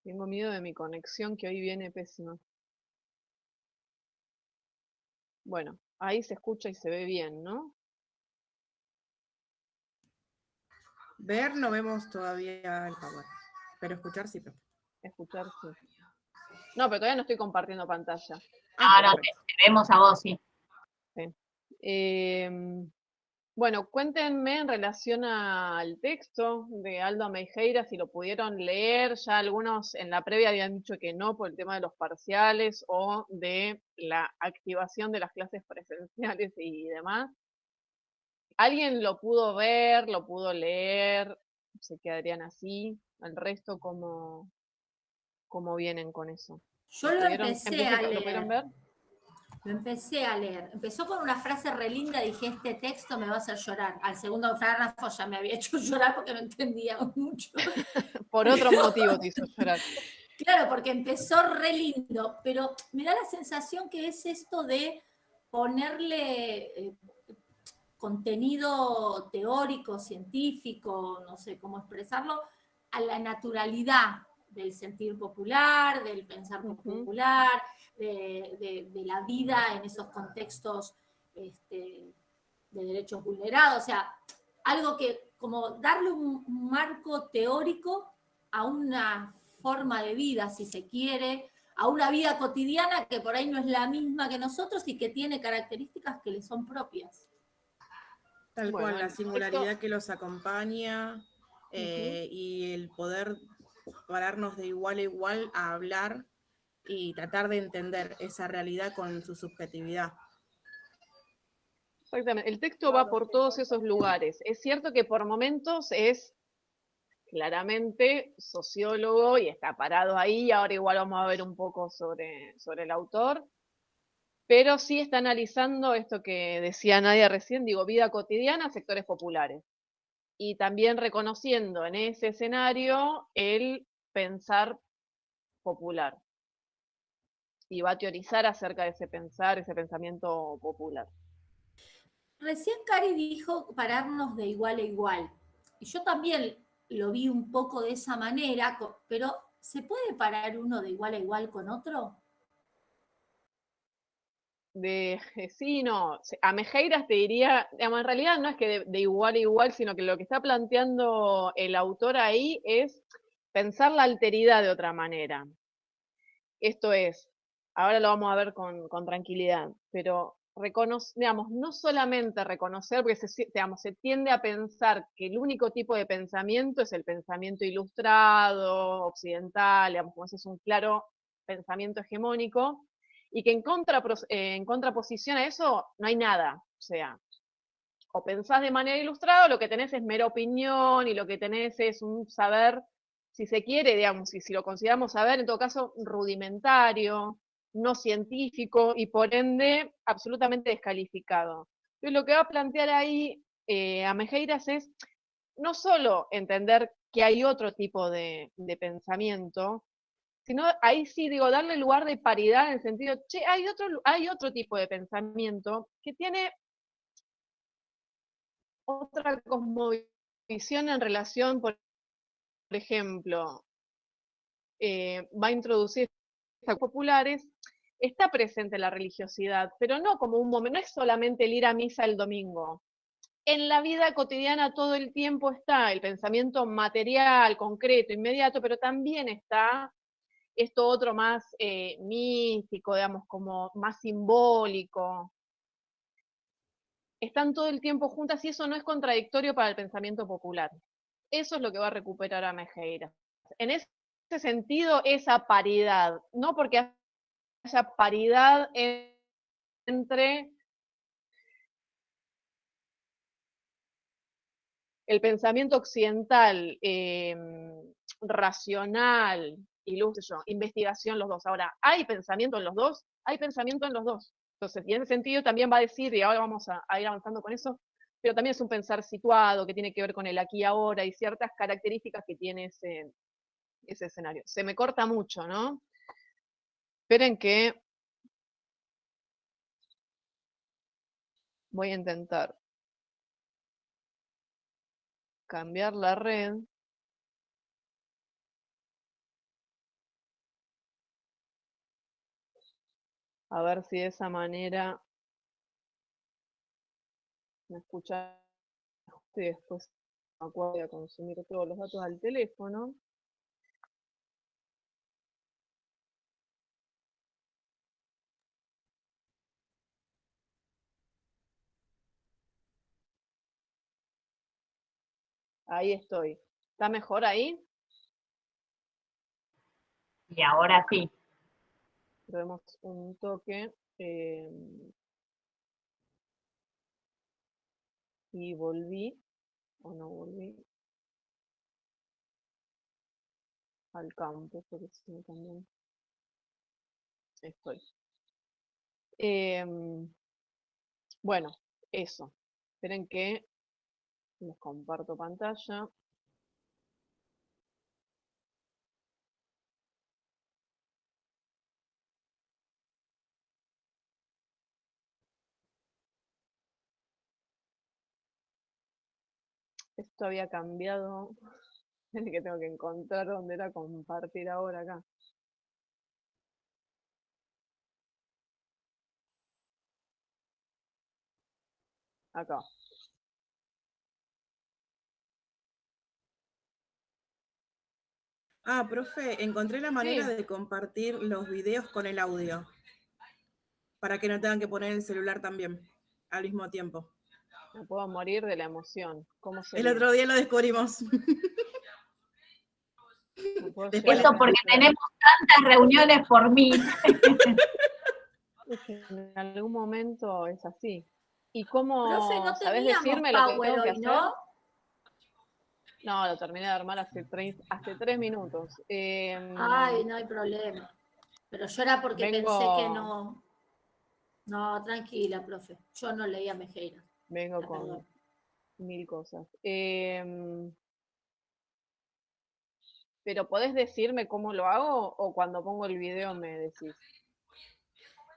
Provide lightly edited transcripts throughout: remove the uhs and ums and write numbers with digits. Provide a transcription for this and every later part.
Tengo miedo de mi conexión que hoy viene pésima. Bueno, ahí se escucha y se ve bien, ¿no? Ver no vemos todavía el power, pero escuchar sí, perfecto. Escuchar sí. No, pero todavía no estoy compartiendo pantalla. Ah, No, perfecto. te vemos a vos, sí. Sí. Bueno, cuéntenme en relación al texto de Aldo Meijeira, si lo pudieron leer. Ya algunos en la previa habían dicho que no por el tema de los parciales o de la activación de las clases presenciales y demás. ¿Alguien lo pudo ver, lo pudo leer? ¿Se quedarían así? ¿El resto cómo vienen con eso? Yo lo En empecé a principio, ¿lo pudieron leer. ver? Lo empecé a leer. Empezó con una frase re linda, dije, este texto me va a hacer llorar. Al segundo párrafo ya me había hecho llorar porque no entendía mucho. Por otro motivo te hizo llorar. Claro, porque empezó re lindo, pero me da la sensación que es esto de ponerle contenido teórico, científico, no sé cómo expresarlo, a la naturalidad del sentir popular, del pensar Ujú. popular, de la vida en esos contextos de derechos vulnerados, o sea, algo que como darle un marco teórico a una forma de vida, si se quiere, a una vida cotidiana que por ahí no es la misma que nosotros y que tiene características que le son propias. Tal Bueno, cual, la el texto. singularidad que los acompaña Ujú. y el poder pararnos de igual a igual a hablar y tratar de entender esa realidad con su subjetividad. Exactamente. El texto va por todos esos lugares. Es cierto que por momentos es claramente sociólogo y está parado ahí. Ahora igual vamos a ver un poco sobre el autor. Pero sí está analizando esto que decía Nadia recién, digo, vida cotidiana, sectores populares. Y también reconociendo en ese escenario el pensar popular. Y va a teorizar acerca de ese pensar, ese pensamiento popular. Recién Cari dijo pararnos de igual a igual. Y yo también lo vi un poco de esa manera, pero ¿se puede parar uno de igual a igual con otro? Sí, no, a Mejeiras te diría, digamos, en realidad no es que de igual a igual, sino que lo que está planteando el autor ahí es pensar la alteridad de otra manera. Esto es, ahora lo vamos a ver con tranquilidad, pero digamos, no solamente reconocer, porque digamos, se tiende a pensar que el único tipo de pensamiento es el pensamiento ilustrado, occidental, digamos, como ese es un claro pensamiento hegemónico, y que en contraposición a eso no hay nada. O sea, o pensás de manera ilustrada, o lo que tenés es mera opinión, y lo que tenés es un saber, si se quiere, digamos, y si lo consideramos saber, en todo caso, rudimentario, no científico, y por ende, absolutamente descalificado. Entonces, lo que va a plantear ahí a Mejeiras es no solo entender que hay otro tipo de pensamiento, sino ahí sí, digo, darle lugar de paridad en el sentido, che, hay otro tipo de pensamiento que tiene otra cosmovisión en relación, por ejemplo, va a introducir estas populares, está presente la religiosidad, pero no como un momento, no es solamente el ir a misa el domingo. En la vida cotidiana todo el tiempo está el pensamiento material, concreto, inmediato, pero también está esto otro más místico, digamos, como más simbólico. Están todo el tiempo juntas y eso no es contradictorio para el pensamiento popular. Eso es lo que va a recuperar a Mejeiras. En ese sentido, esa paridad, no porque haya paridad entre el pensamiento occidental, racional, investigación, los dos. Ahora, ¿hay pensamiento en los dos? Hay pensamiento en los dos. Entonces, y en ese sentido también va a decir, y ahora vamos a ir avanzando con eso, pero también es un pensar situado, que tiene que ver con el aquí y ahora, y ciertas características que tiene ese escenario. Se me corta mucho, ¿no? Esperen que voy a intentar cambiar la red. A ver si de esa manera me escucha y después me acuerdo de consumir todos los datos al teléfono. Ahí estoy. ¿Está mejor ahí? Y ahora sí. Probemos un toque. Y volví, o no volví, al campo, porque si no también estoy. Bueno, eso. Esperen que les comparto pantalla. Esto había cambiado. Es que tengo que encontrar dónde era compartir ahora acá. Acá. Ah, profe, encontré la manera Sí. de compartir los videos con el audio, para que no tengan que poner el celular también, al mismo tiempo. Me puedo morir de la emoción. ¿Cómo El sería? otro día lo descubrimos. No puedo Después llegar Eso a porque encontrar. tenemos tantas reuniones por Meet. Es que en algún momento es así. ¿Y Profe, cómo, no sabés teníamos decirme lo que Power tengo que hoy, hacer? ¿no? No, lo terminé de armar hace 3 minutos. Ay, no hay problema. Pero yo era porque pensé que Vengo, no. No, tranquila, profe. Yo no leía Mejeira. vengo La con perdón. 1000 cosas. Pero ¿podés decirme cómo lo hago o cuando pongo el video me decís?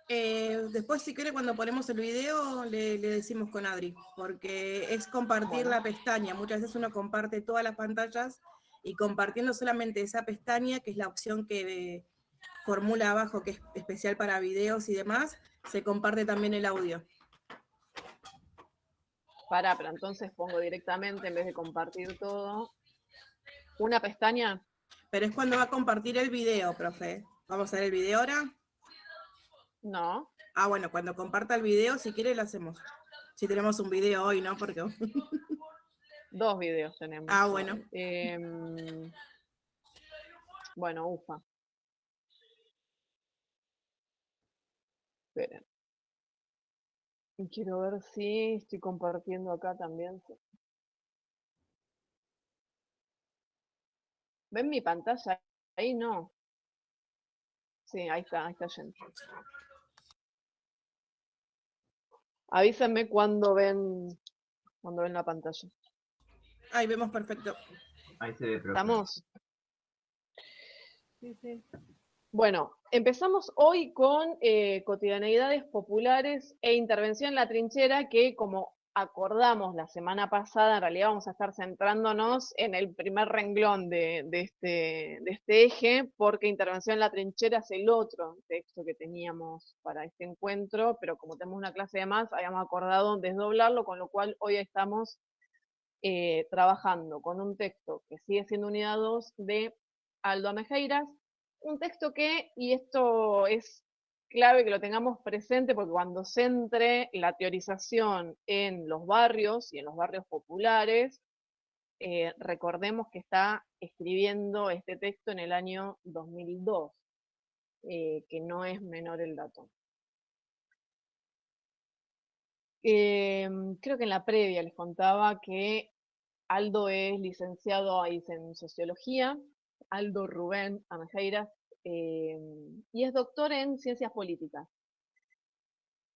Después, si quiere, cuando ponemos el video, le decimos con Adri, porque es compartir Bueno, la pestaña. Muchas veces uno comparte todas las pantallas y compartiendo solamente esa pestaña, que es la opción que formula abajo, que es especial para videos y demás, se comparte también el audio. pero entonces pongo directamente, en vez de compartir todo, una pestaña. Pero es cuando va a compartir el video, profe. ¿Vamos a ver el video ahora? No, Ah, bueno, cuando comparta el video, si quiere, lo hacemos. Si tenemos un video hoy, ¿no? Porque... 2 videos tenemos. Ah, bueno. Bueno, ufa. Esperen. Y quiero ver si estoy compartiendo acá también. ¿Ven mi pantalla? Ahí no. Sí, ahí está yendo. Avísenme cuando ven la pantalla. Ahí vemos perfecto. Ahí se ve, profe. ¿Estamos? Sí, sí. Bueno, empezamos hoy con cotidianeidades populares e intervención en la trinchera, que como acordamos la semana pasada, en realidad vamos a estar centrándonos en el primer renglón de este eje, porque intervención en la trinchera es el otro texto que teníamos para este encuentro, pero como tenemos una clase de más, habíamos acordado desdoblarlo, con lo cual hoy estamos trabajando con un texto que sigue siendo unidad 2 de Aldo Amejeiras, un texto que, y esto es clave que lo tengamos presente porque cuando se entre la teorización en los barrios y en los barrios populares, recordemos que está escribiendo este texto en el año 2002, que no es menor el dato. Creo que en la previa les contaba que Aldo es licenciado en Sociología, Aldo Rubén Amejeiras, y es doctor en Ciencias Políticas.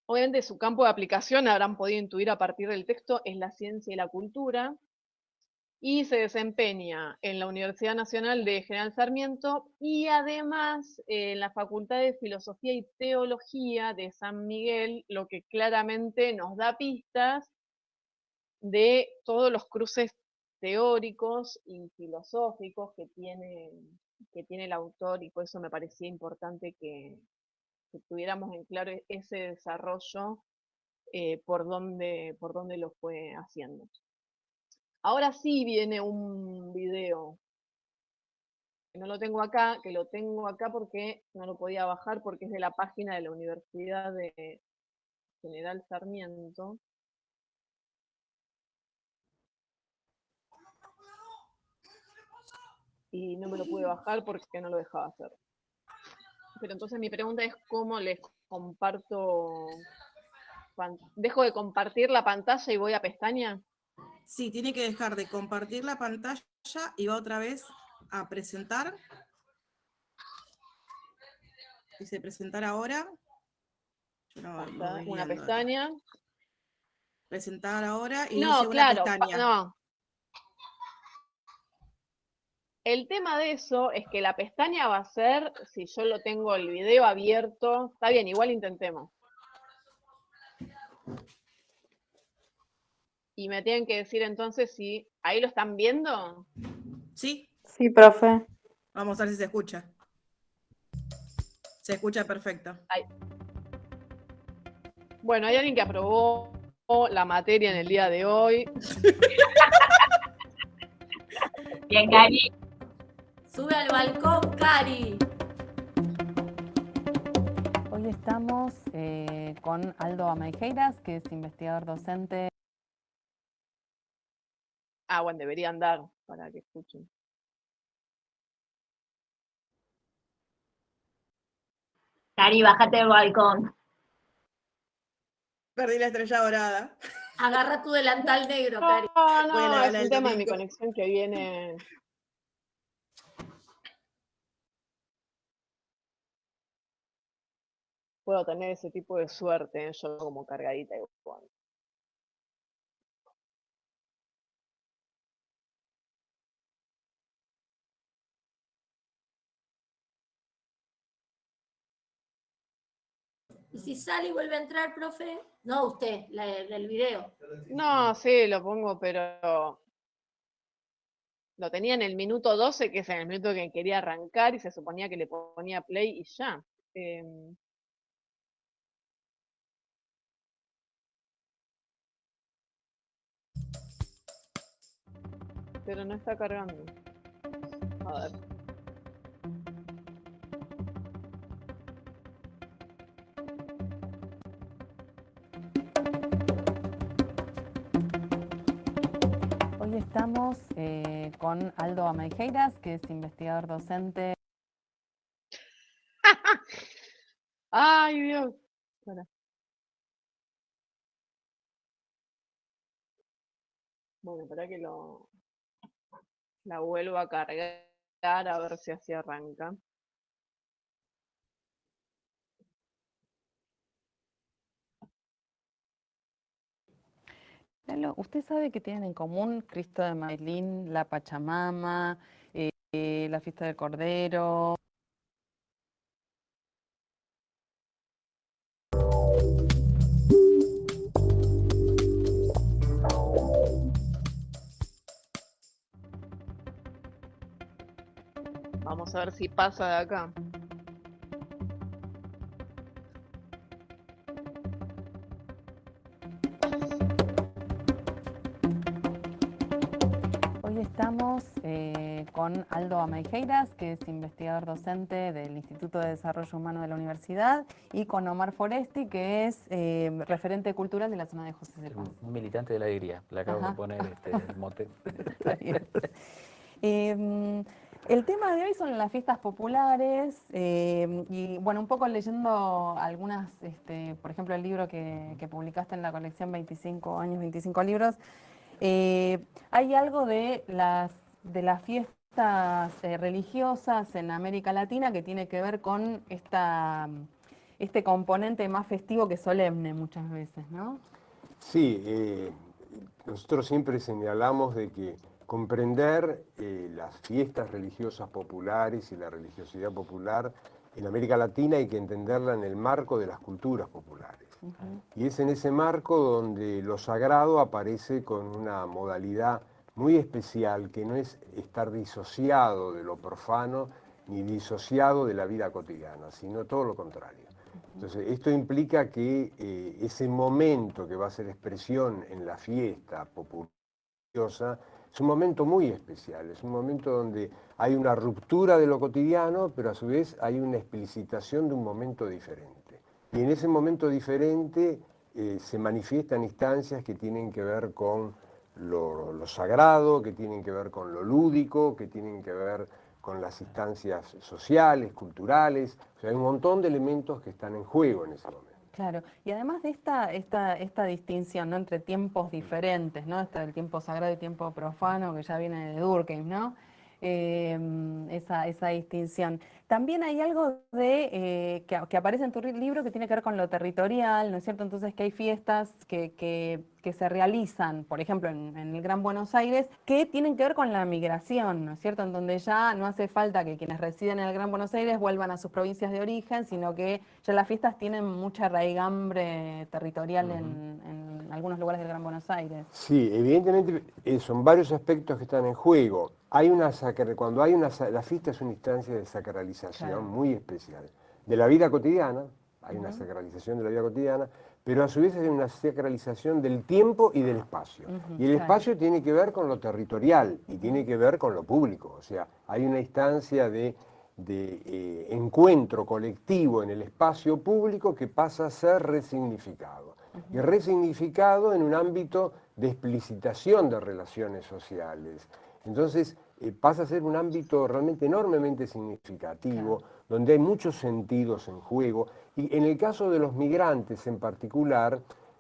Obviamente su campo de aplicación, habrán podido intuir a partir del texto, es la ciencia y la cultura, y se desempeña en la Universidad Nacional de General Sarmiento y además en la Facultad de Filosofía y Teología de San Miguel, lo que claramente nos da pistas de todos los cruces teóricos y filosóficos que tiene el autor, y por eso me parecía importante que que tuviéramos en claro ese desarrollo por dónde lo fue haciendo. Ahora sí viene un video, que no lo tengo acá, que lo tengo acá porque no lo podía bajar porque es de la página de la Universidad de General Sarmiento. Y no me lo pude bajar porque no lo dejaba hacer. Pero entonces mi pregunta es cómo les comparto, dejo de compartir la pantalla y voy a pestaña. Sí, tiene que dejar de compartir la pantalla y va otra vez a presentar. Dice presentar ahora. Yo no lo voy Una guiando acá. pestaña. Presentar ahora y No, dice una claro, pestaña. no. El tema de eso es que la pestaña va a ser, si yo lo tengo el video abierto, está bien, igual intentemos. Y me tienen que decir entonces si ahí lo están viendo. ¿Sí? Sí, profe. Vamos a ver si se escucha. Se escucha perfecto. Bueno, hay alguien que aprobó la materia en el día de hoy. Bien, Cari. Sube al balcón, Cari. Hoy estamos con Aldo Ameijeiras, que es investigador docente. Ah, bueno, deberían dar para que escuchen. Cari, bájate del balcón. Perdí la estrella dorada. Agarra tu delantal negro, Cari. No, Voy a la es gala un del tema de mi domingo. conexión que viene. Puedo tener ese tipo de suerte, yo como cargadita igual. ¿Y si sale y vuelve a entrar, profe? No, usted, del video. No, sí, lo pongo, pero lo tenía en el minuto 12, que es en el minuto que quería arrancar, y se suponía que le ponía play y ya. Pero no está cargando. A ver. Hoy estamos con Aldo Ameijeiras, que es investigador docente. ¡Ay, Dios! Espera. Bueno, para que la vuelva a cargar a ver si así arranca. Lalo, ¿usted sabe que tienen en común Cristo de Mailín, la Pachamama, la fiesta del Cordero? Vamos a ver si pasa de acá. Hoy estamos con Aldo Ameijeiras, que es investigador docente del Instituto de Desarrollo Humano de la Universidad, y con Omar Foresti, que es referente cultural de la zona de José Serván. Un militante de la alegría, le acabo de poner el mote. Está bien. El tema de hoy son las fiestas populares y bueno, un poco leyendo algunas, por ejemplo, el libro que publicaste en la colección 25 años, 25 libros, hay algo de las fiestas religiosas en América Latina que tiene que ver con este componente más festivo que solemne muchas veces, ¿no? Sí, nosotros siempre señalamos de que comprender las fiestas religiosas populares y la religiosidad popular en América Latina hay que entenderla en el marco de las culturas populares. Y es en ese marco donde lo sagrado aparece con una modalidad muy especial que no es estar disociado de lo profano ni disociado de la vida cotidiana, sino todo lo contrario. Entonces, esto implica que ese momento que va a ser expresión en la fiesta popular es un momento muy especial, es un momento donde hay una ruptura de lo cotidiano, pero a su vez hay una explicitación de un momento diferente. Y en ese momento diferente se manifiestan instancias que tienen que ver con lo sagrado, que tienen que ver con lo lúdico, que tienen que ver con las instancias sociales, culturales. O sea, hay un montón de elementos que están en juego en ese momento. Claro, y además de esta distinción, ¿no?, entre tiempos diferentes, ¿no? El tiempo sagrado y tiempo profano, que ya viene de Durkheim, ¿no? Esa distinción. También hay algo que aparece en tu libro que tiene que ver con lo territorial, ¿no es cierto? Entonces que hay fiestas que se realizan, por ejemplo, en el Gran Buenos Aires, que tienen que ver con la migración, ¿no es cierto? En donde ya no hace falta que quienes residen en el Gran Buenos Aires vuelvan a sus provincias de origen, sino que ya las fiestas tienen mucha raigambre territorial en algunos lugares del Gran Buenos Aires. Sí, evidentemente son varios aspectos que están en juego. La fiesta es una instancia de sacralización muy especial de la vida cotidiana, hay una sacralización de la vida cotidiana, pero a su vez hay una sacralización del tiempo y del espacio. Y el espacio tiene que ver con lo territorial y tiene que ver con lo público, o sea, hay una instancia de encuentro colectivo en el espacio público que pasa a ser resignificado. Y resignificado en un ámbito de explicitación de relaciones sociales. Entonces pasa a ser un ámbito realmente enormemente significativo, donde hay muchos sentidos en juego. Y en el caso de los migrantes en particular,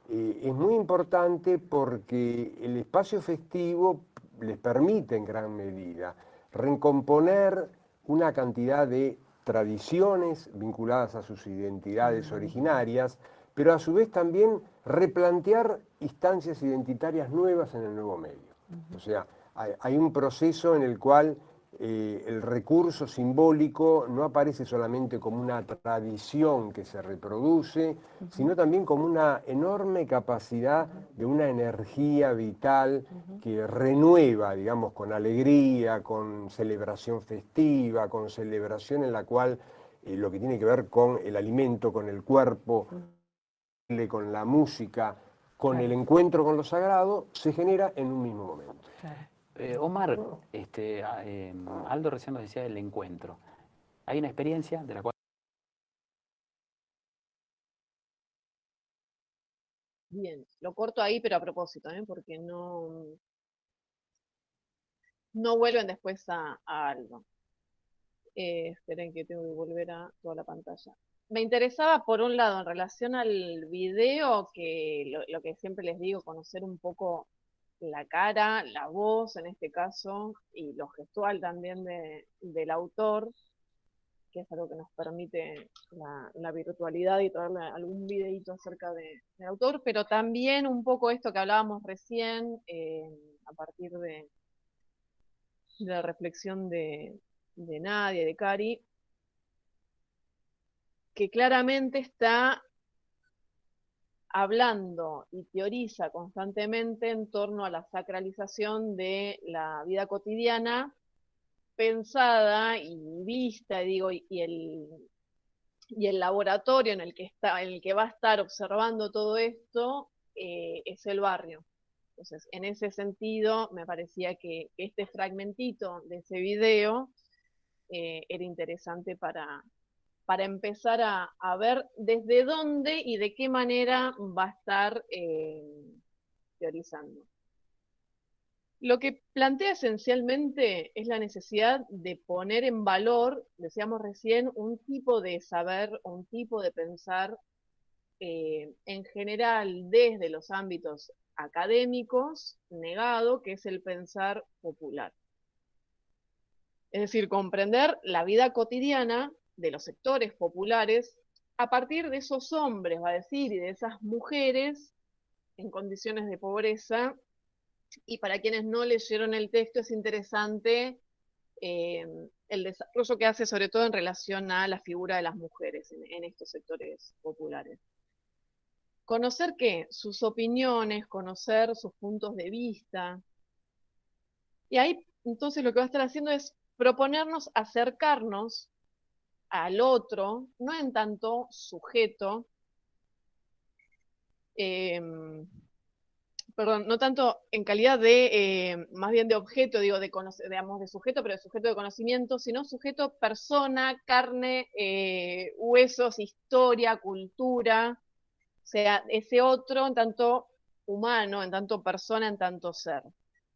es muy importante porque el espacio festivo les permite en gran medida recomponer una cantidad de tradiciones vinculadas a sus identidades originarias, pero a su vez también replantear instancias identitarias nuevas en el nuevo medio. O sea, hay un proceso en el cual el recurso simbólico no aparece solamente como una tradición que se reproduce, sino también como una enorme capacidad de una energía vital que renueva, digamos, con alegría, con celebración festiva, con celebración en la cual lo que tiene que ver con el alimento, con el cuerpo, con la música, con el encuentro con lo sagrado, se genera en un mismo momento. Omar, Aldo recién nos decía del encuentro. Hay una experiencia de la cual... Bien, lo corto ahí, pero a propósito, porque no vuelven después a algo. Esperen que tengo que volver a toda la pantalla. Me interesaba, por un lado, en relación al video, que lo que siempre les digo, conocer un poco la cara, la voz en este caso, y lo gestual también del autor, que es algo que nos permite la virtualidad y traerle algún videíto acerca del autor, pero también un poco esto que hablábamos recién, a partir de la reflexión de Nadia, de Cari, que claramente está hablando y teoriza constantemente en torno a la sacralización de la vida cotidiana, pensada y vista, digo, y el laboratorio en el que va a estar observando todo esto es el barrio. Entonces, en ese sentido, me parecía que este fragmentito de ese video era interesante para empezar a ver desde dónde y de qué manera va a estar teorizando. Lo que plantea esencialmente es la necesidad de poner en valor, decíamos recién, un tipo de saber, un tipo de pensar, en general desde los ámbitos académicos, negado, que es el pensar popular. Es decir, comprender la vida cotidiana de los sectores populares a partir de esos hombres, va a decir, y de esas mujeres en condiciones de pobreza. Y para quienes no leyeron el texto, es interesante el desarrollo que hace, sobre todo en relación a la figura de las mujeres en estos sectores populares. Conocer qué, sus opiniones, conocer sus puntos de vista. Y ahí entonces lo que va a estar haciendo es proponernos acercarnos al otro, no en tanto sujeto, perdón, no tanto en calidad de, más bien de objeto, digo, digamos, de sujeto, pero de sujeto de conocimiento, sino sujeto persona, carne, huesos, historia, cultura, o sea, ese otro en tanto humano, en tanto persona, en tanto ser.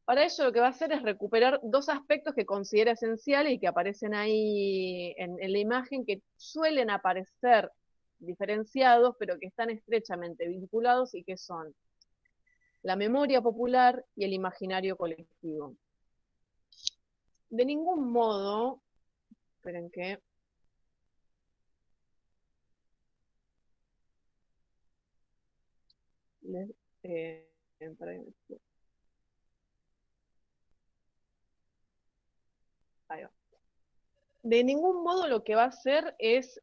Para ello lo que va a hacer es recuperar dos aspectos que considera esenciales y que aparecen ahí en la imagen, que suelen aparecer diferenciados, pero que están estrechamente vinculados y que son la memoria popular y el imaginario colectivo. De ningún modo, esperen que... Eh, ahí va. De ningún modo lo que va a hacer es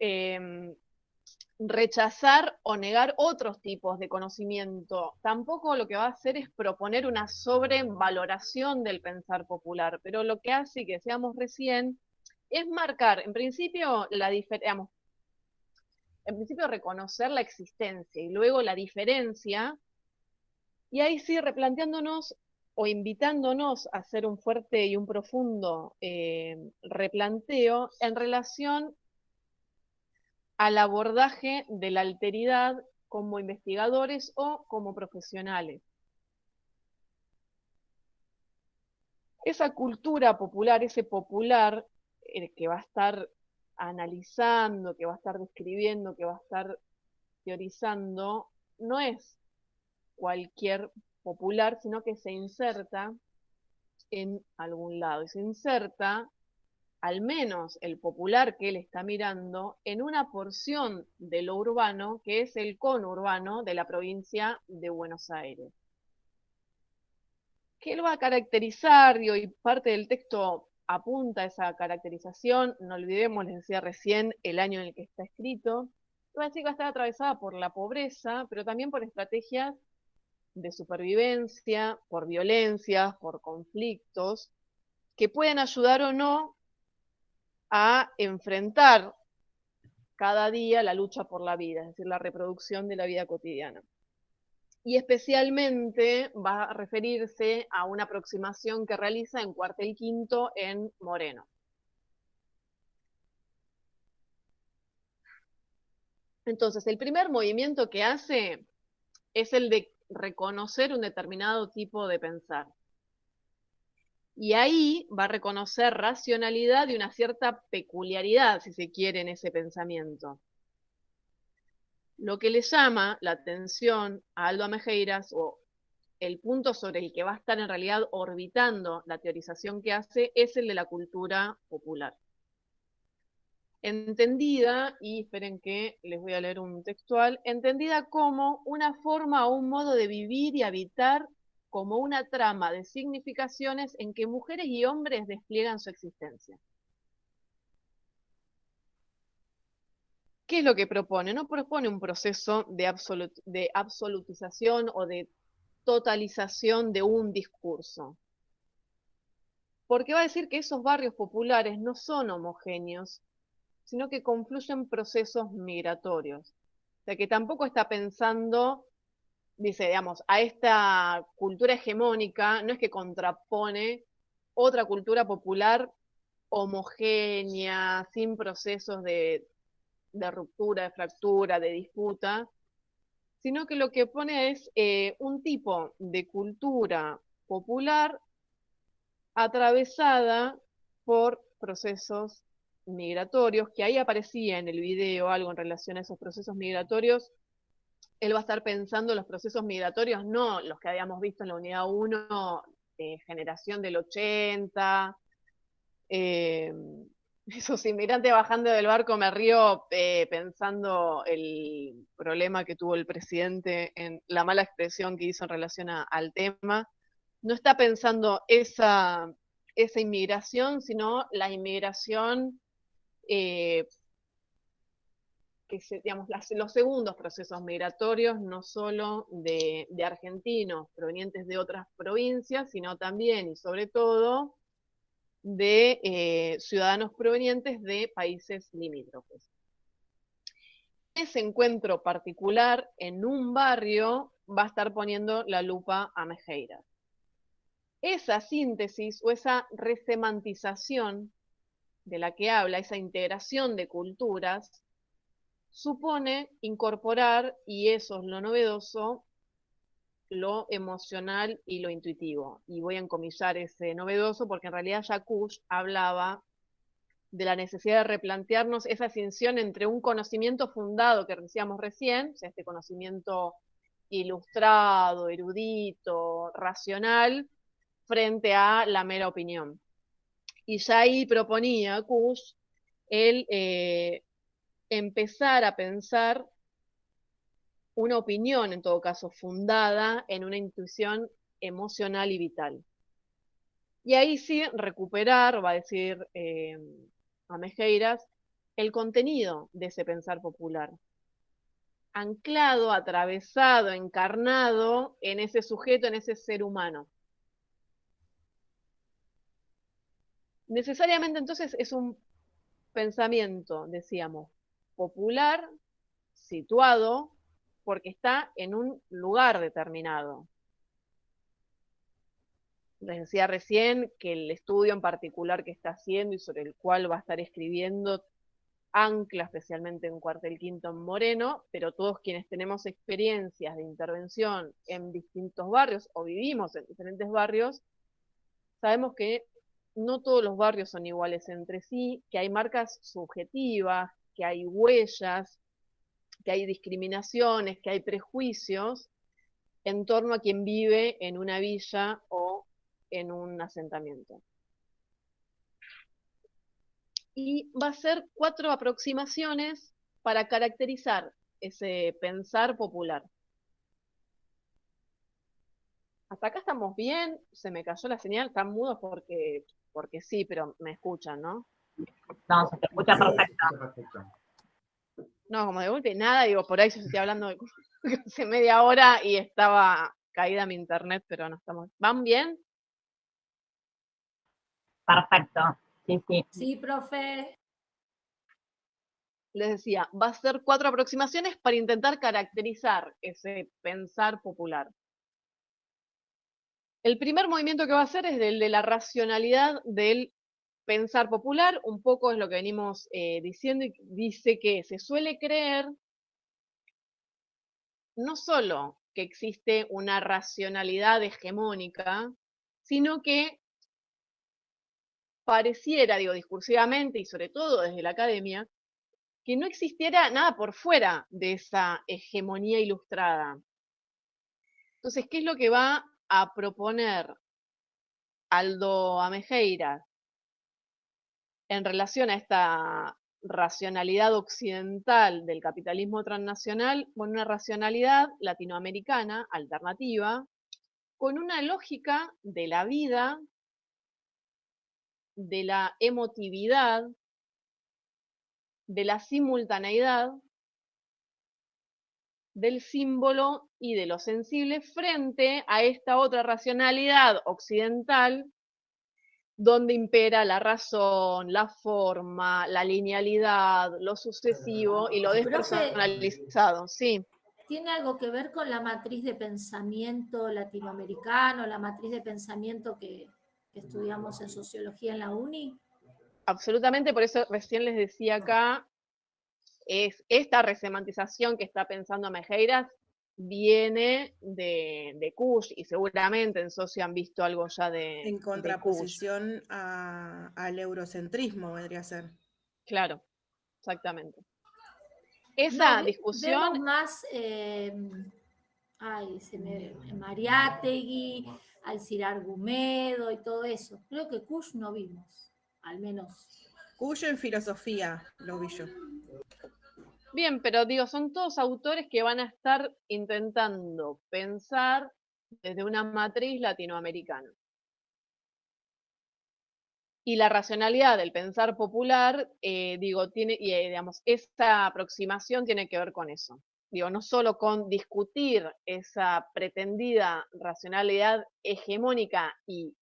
rechazar o negar otros tipos de conocimiento. Tampoco lo que va a hacer es proponer una sobrevaloración del pensar popular, pero lo que hace, que decíamos recién, es marcar, en principio, en principio reconocer la existencia y luego la diferencia, y ahí sí replanteándonos o invitándonos a hacer un fuerte y un profundo replanteo en relación al abordaje de la alteridad como investigadores o como profesionales. Esa cultura popular, ese popular que va a estar analizando, que va a estar describiendo, que va a estar teorizando, no es cualquier popular, sino que se inserta en algún lado, y se inserta, al menos el popular que él está mirando, en una porción de lo urbano que es el conurbano de la provincia de Buenos Aires. ¿Qué lo va a caracterizar? Y parte del texto apunta a esa caracterización, no olvidemos, les decía recién, el año en el que está escrito. Va a decir que va a estar atravesada por la pobreza, pero también por estrategias de supervivencia, por violencias, por conflictos, que pueden ayudar o no a enfrentar cada día la lucha por la vida, es decir, la reproducción de la vida cotidiana. Y especialmente va a referirse a una aproximación que realiza en Cuartel Quinto en Moreno. Entonces, el primer movimiento que hace es el de reconocer un determinado tipo de pensar. Y ahí va a reconocer racionalidad y una cierta peculiaridad, si se quiere, en ese pensamiento. Lo que le llama la atención a Aldo Amejeiras, o el punto sobre el que va a estar en realidad orbitando la teorización que hace, es el de la cultura popular. Entendida, y esperen que les voy a leer un textual, entendida como una forma o un modo de vivir y habitar, como una trama de significaciones en que mujeres y hombres despliegan su existencia. ¿Qué es lo que propone? No propone un proceso de absolutización o de totalización de un discurso. Porque va a decir que esos barrios populares no son homogéneos, sino que confluyen procesos migratorios. O sea, que tampoco está pensando, dice, digamos, a esta cultura hegemónica, no es que contrapone otra cultura popular homogénea, sin procesos de ruptura, de fractura, de disputa, sino que lo que pone es un tipo de cultura popular atravesada por procesos migratorios, que ahí aparecía en el video algo en relación a esos procesos migratorios. Él va a estar pensando los procesos migratorios, no los que habíamos visto en la unidad 1, generación del 80, esos inmigrantes bajando del barco, me río pensando el problema que tuvo el presidente en la mala expresión que hizo en relación al tema. No está pensando esa inmigración, sino la inmigración digamos, los segundos procesos migratorios, no solo de argentinos provenientes de otras provincias, sino también y sobre todo de ciudadanos provenientes de países limítrofes. Ese encuentro particular en un barrio va a estar poniendo la lupa a Mejeiras. Esa síntesis o esa resemantización de la que habla, esa integración de culturas, supone incorporar, y eso es lo novedoso, lo emocional y lo intuitivo. Y voy a encomillar ese novedoso porque en realidad ya Kusch hablaba de la necesidad de replantearnos esa distinción entre un conocimiento fundado que decíamos recién, o sea, este conocimiento ilustrado, erudito, racional, frente a la mera opinión. Y ya ahí proponía Kusch el empezar a pensar una opinión, en todo caso, fundada en una intuición emocional y vital. Y ahí sí recuperar, va a decir a Mejeiras, el contenido de ese pensar popular, anclado, atravesado, encarnado en ese sujeto, en ese ser humano. Necesariamente entonces es un pensamiento, decíamos, popular, situado, porque está en un lugar determinado. Les decía recién que el estudio en particular que está haciendo y sobre el cual va a estar escribiendo ancla especialmente en Cuartel Quinto en Moreno, pero todos quienes tenemos experiencias de intervención en distintos barrios o vivimos en diferentes barrios, sabemos que no todos los barrios son iguales entre sí, que hay marcas subjetivas, que hay huellas, que hay discriminaciones, que hay prejuicios en torno a quien vive en una villa o en un asentamiento. Y va a ser 4 aproximaciones para caracterizar ese pensar popular. Hasta acá estamos bien, se me cayó la señal, están mudos porque sí, pero me escuchan, ¿no? No, se te escucha perfecto. No, como de golpe nada, digo, por ahí yo estoy hablando de hace media hora y estaba caída mi internet, pero no estamos. ¿Van bien? Perfecto. Sí, sí. Sí, profe. Les decía, va a ser 4 aproximaciones para intentar caracterizar ese pensar popular. El primer movimiento que va a hacer es el de la racionalidad del pensar popular, un poco es lo que venimos diciendo, y dice que se suele creer no solo que existe una racionalidad hegemónica, sino que pareciera, digo, discursivamente y sobre todo desde la academia, que no existiera nada por fuera de esa hegemonía ilustrada. Entonces, ¿qué es lo que va a proponer Aldo Amejeiras en relación a esta racionalidad occidental del capitalismo transnacional? Con una racionalidad latinoamericana alternativa, con una lógica de la vida, de la emotividad, de la simultaneidad, del símbolo y de lo sensible frente a esta otra racionalidad occidental donde impera la razón, la forma, la linealidad, lo sucesivo y lo despersonalizado. Sí. ¿Tiene algo que ver con la matriz de pensamiento latinoamericano, la matriz de pensamiento que estudiamos en sociología en la UNI? Absolutamente, por eso recién les decía acá, es esta resemantización que está pensando Mejeiras viene de Kusch, y seguramente en Socio han visto algo ya de En Kusch. contraposición al eurocentrismo, vendría a ser. Claro, exactamente. Esa discusión... Vemos más, Mariátegui, Alcir Argumedo y todo eso. Creo que Kusch no vimos, al menos. Kusch en filosofía, lo vi yo. Bien, pero digo, son todos autores que van a estar intentando pensar desde una matriz latinoamericana. Y la racionalidad del pensar popular, digo, tiene, digamos, esta aproximación tiene que ver con eso. Digo, no solo con discutir esa pretendida racionalidad hegemónica y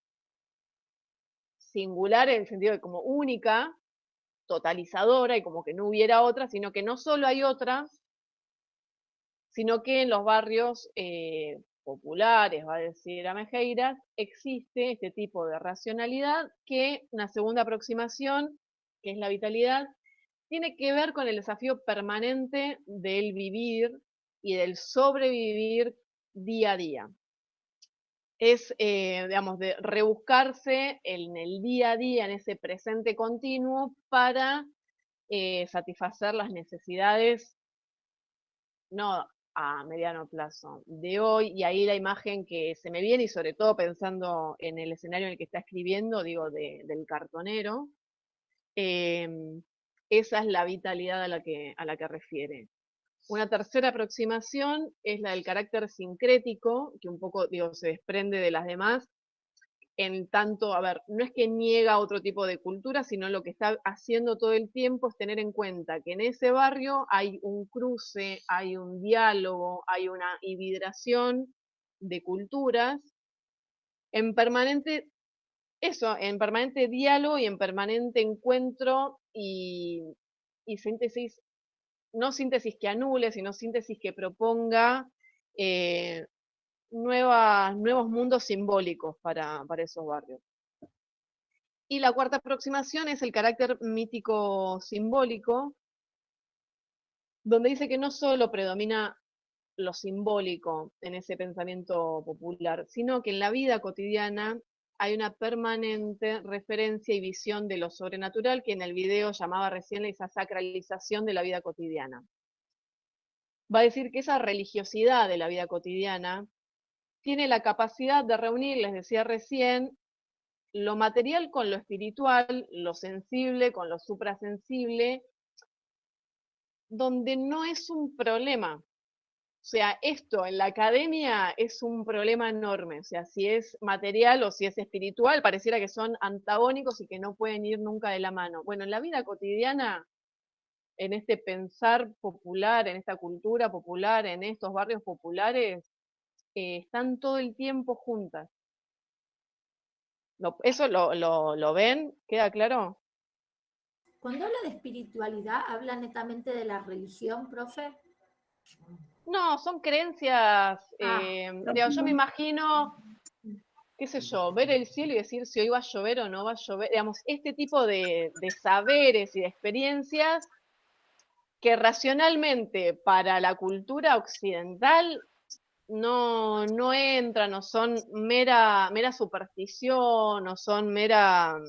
singular en el sentido de como única, totalizadora y como que no hubiera otra, sino que no solo hay otras, sino que en los barrios populares, va a decir Amejeiras, existe este tipo de racionalidad que una segunda aproximación, que es la vitalidad, tiene que ver con el desafío permanente del vivir y del sobrevivir día a día. Es, digamos, de rebuscarse en el día a día, en ese presente continuo, para satisfacer las necesidades, no a mediano plazo, de hoy, y ahí la imagen que se me viene, y sobre todo pensando en el escenario en el que está escribiendo, digo, del cartonero, esa es la vitalidad a la que refiere. Una tercera aproximación es la del carácter sincrético, que un poco, digo, se desprende de las demás, en tanto, a ver, no es que niega otro tipo de cultura, sino lo que está haciendo todo el tiempo es tener en cuenta que en ese barrio hay un cruce, hay un diálogo, hay una hibridación de culturas en permanente, eso, en permanente diálogo y en permanente encuentro y síntesis, no síntesis que anule, sino síntesis que proponga nuevos mundos simbólicos para esos barrios. Y la cuarta aproximación es el carácter mítico simbólico, donde dice que no solo predomina lo simbólico en ese pensamiento popular, sino que en la vida cotidiana hay una permanente referencia y visión de lo sobrenatural que en el video llamaba recién esa sacralización de la vida cotidiana. Va a decir que esa religiosidad de la vida cotidiana tiene la capacidad de reunir, les decía recién, lo material con lo espiritual, lo sensible con lo suprasensible, donde no es un problema. O sea, esto en la academia es un problema enorme. O sea, si es material o si es espiritual, pareciera que son antagónicos y que no pueden ir nunca de la mano. Bueno, en la vida cotidiana, en este pensar popular, en esta cultura popular, en estos barrios populares, están todo el tiempo juntas. ¿Eso lo ven? ¿Queda claro? Cuando habla de espiritualidad, ¿habla netamente de la religión, profe? No, son creencias. Digo, yo me imagino, qué sé yo, ver el cielo y decir si hoy va a llover o no va a llover. Digamos, este tipo de saberes y de experiencias que racionalmente para la cultura occidental no entran, o son mera superstición, o son una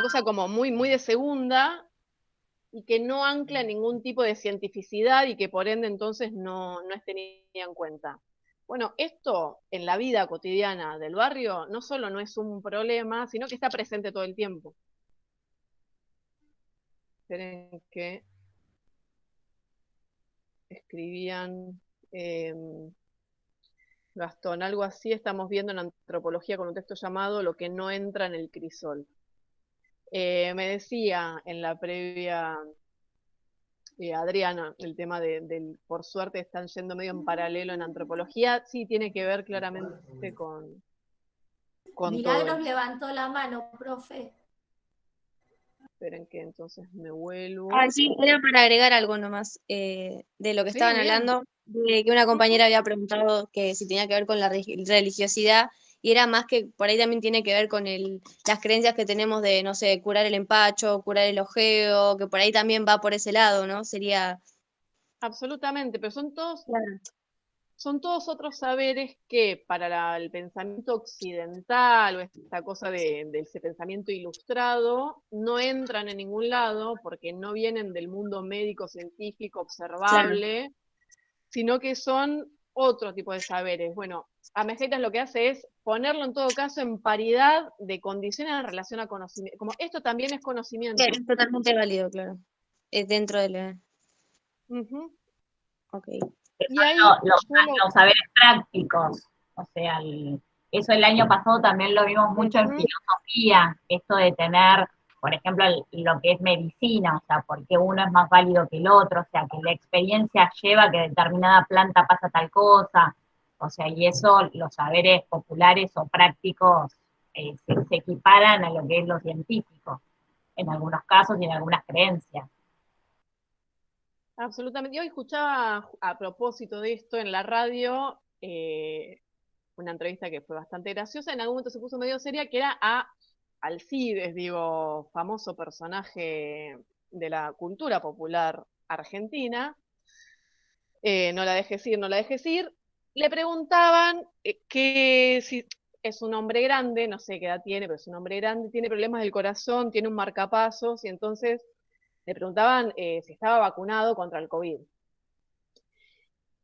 cosa como muy de segunda, y que no ancla ningún tipo de cientificidad y que por ende entonces no es tenida en cuenta. Bueno, esto en la vida cotidiana del barrio no solo no es un problema, sino que está presente todo el tiempo. Esperen que escribían Gastón, algo así estamos viendo en antropología con un texto llamado Lo que no entra en el crisol. Me decía en la previa Adriana, el tema del, por suerte están yendo medio en paralelo en antropología, sí tiene que ver claramente con todo Milagros esto. levantó la mano, profe. Esperen que entonces me vuelvo. Ah, sí, era para agregar algo nomás de lo que Sí, estaban bien. hablando, de que una compañera había preguntado que si tenía que ver con la religiosidad, y era más que por ahí también tiene que ver con las creencias que tenemos de, no sé, curar el empacho, curar el ojeo, que por ahí también va por ese lado, ¿no? Sería... Absolutamente, pero son Claro. todos otros saberes que para el pensamiento occidental o esta cosa de ese pensamiento ilustrado no entran en ningún lado porque no vienen del mundo médico, científico, Claro. observable, sino que son otro tipo de saberes. Bueno, Amejeiras lo que hace es ponerlo en todo caso en paridad de condiciones en relación a conocimiento. Como esto también es conocimiento. Es totalmente válido, claro. Es dentro de la... Ujú. Ok. Que Y son ahí los saberes prácticos. O sea, eso el año pasado también lo vimos mucho en Ujú. filosofía, esto de tener, por ejemplo, lo que es medicina, o sea, por qué uno es más válido que el otro, o sea, que la experiencia lleva que determinada planta pasa tal cosa, o sea, y eso, los saberes populares o prácticos se equiparan a lo que es lo científico, en algunos casos y en algunas creencias. Absolutamente. Yo escuchaba a propósito de esto en la radio una entrevista que fue bastante graciosa, en algún momento se puso medio seria, que era a Alcides, digo, famoso personaje de la cultura popular argentina. No la dejes ir, no la dejes ir. Le preguntaban que si es un hombre grande, no sé qué edad tiene, pero es un hombre grande, tiene problemas del corazón, tiene un marcapasos, y entonces le preguntaban si estaba vacunado contra el COVID.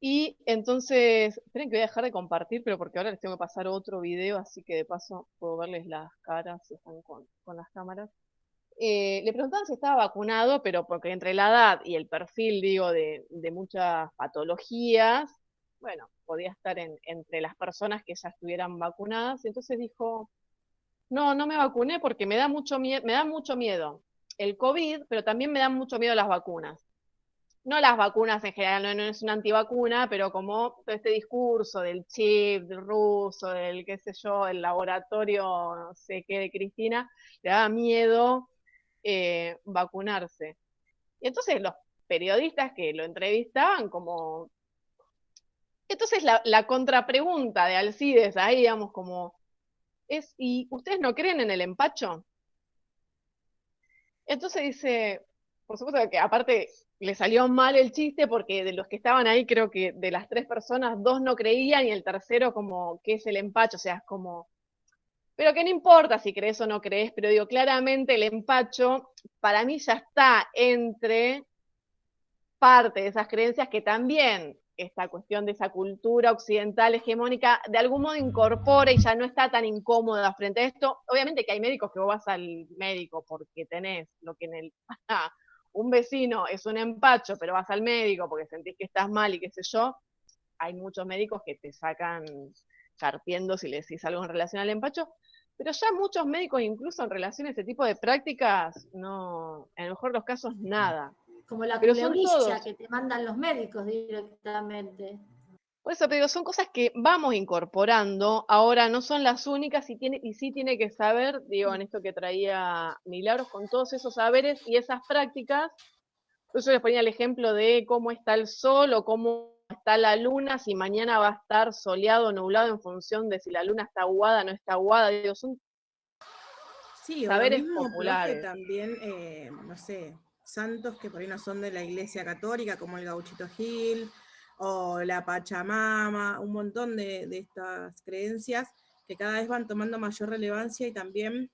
Y entonces, esperen que voy a dejar de compartir, pero porque ahora les tengo que pasar otro video, así que de paso puedo verles las caras si están con las cámaras. Le preguntaban si estaba vacunado, pero porque entre la edad y el perfil, digo, de muchas patologías, bueno, podía estar entre las personas que ya estuvieran vacunadas. Y entonces dijo, no, no me vacuné porque me da mucho miedo el COVID, pero también me dan mucho miedo las vacunas. No las vacunas en general, no es una antivacuna, pero como todo este discurso del chip, del ruso, del qué sé yo, el laboratorio, no sé qué, de Cristina, le daba miedo vacunarse. Y entonces los periodistas que lo entrevistaban como... Entonces la contrapregunta de Alcides ahí, digamos, como es, ¿y ustedes no creen en el empacho? Entonces dice, por supuesto que aparte le salió mal el chiste porque de los que estaban ahí creo que de las 3 personas, 2 no creían y el tercero como, ¿qué es el empacho? O sea, es como, pero que no importa si crees o no crees, pero digo, claramente el empacho para mí ya está entre parte de esas creencias que también esta cuestión de esa cultura occidental hegemónica de algún modo incorpora y ya no está tan incómoda frente a esto. Obviamente que hay médicos que vos vas al médico porque tenés lo que en el un vecino es un empacho, pero vas al médico porque sentís que estás mal y qué sé yo. Hay muchos médicos que te sacan carpiendo si le decís algo en relación al empacho, pero ya muchos médicos, incluso en relación a ese tipo de prácticas, no, en el mejor de los casos, nada. Como la Pero son todos. culebrilla que te mandan los médicos directamente. Por eso te digo, son cosas que vamos incorporando, ahora no son las únicas y sí tiene que saber, digo, en esto que traía Milagros, con todos esos saberes y esas prácticas. Por eso les ponía el ejemplo de cómo está el sol o cómo está la luna, si mañana va a estar soleado o nublado en función de si la luna está aguada o no está aguada. Digo, son Sí, o lo saberes mismo, profe, populares. también, no sé, santos que por ahí no son de la Iglesia Católica, como el Gauchito Gil, o la Pachamama, un montón de estas creencias que cada vez van tomando mayor relevancia y también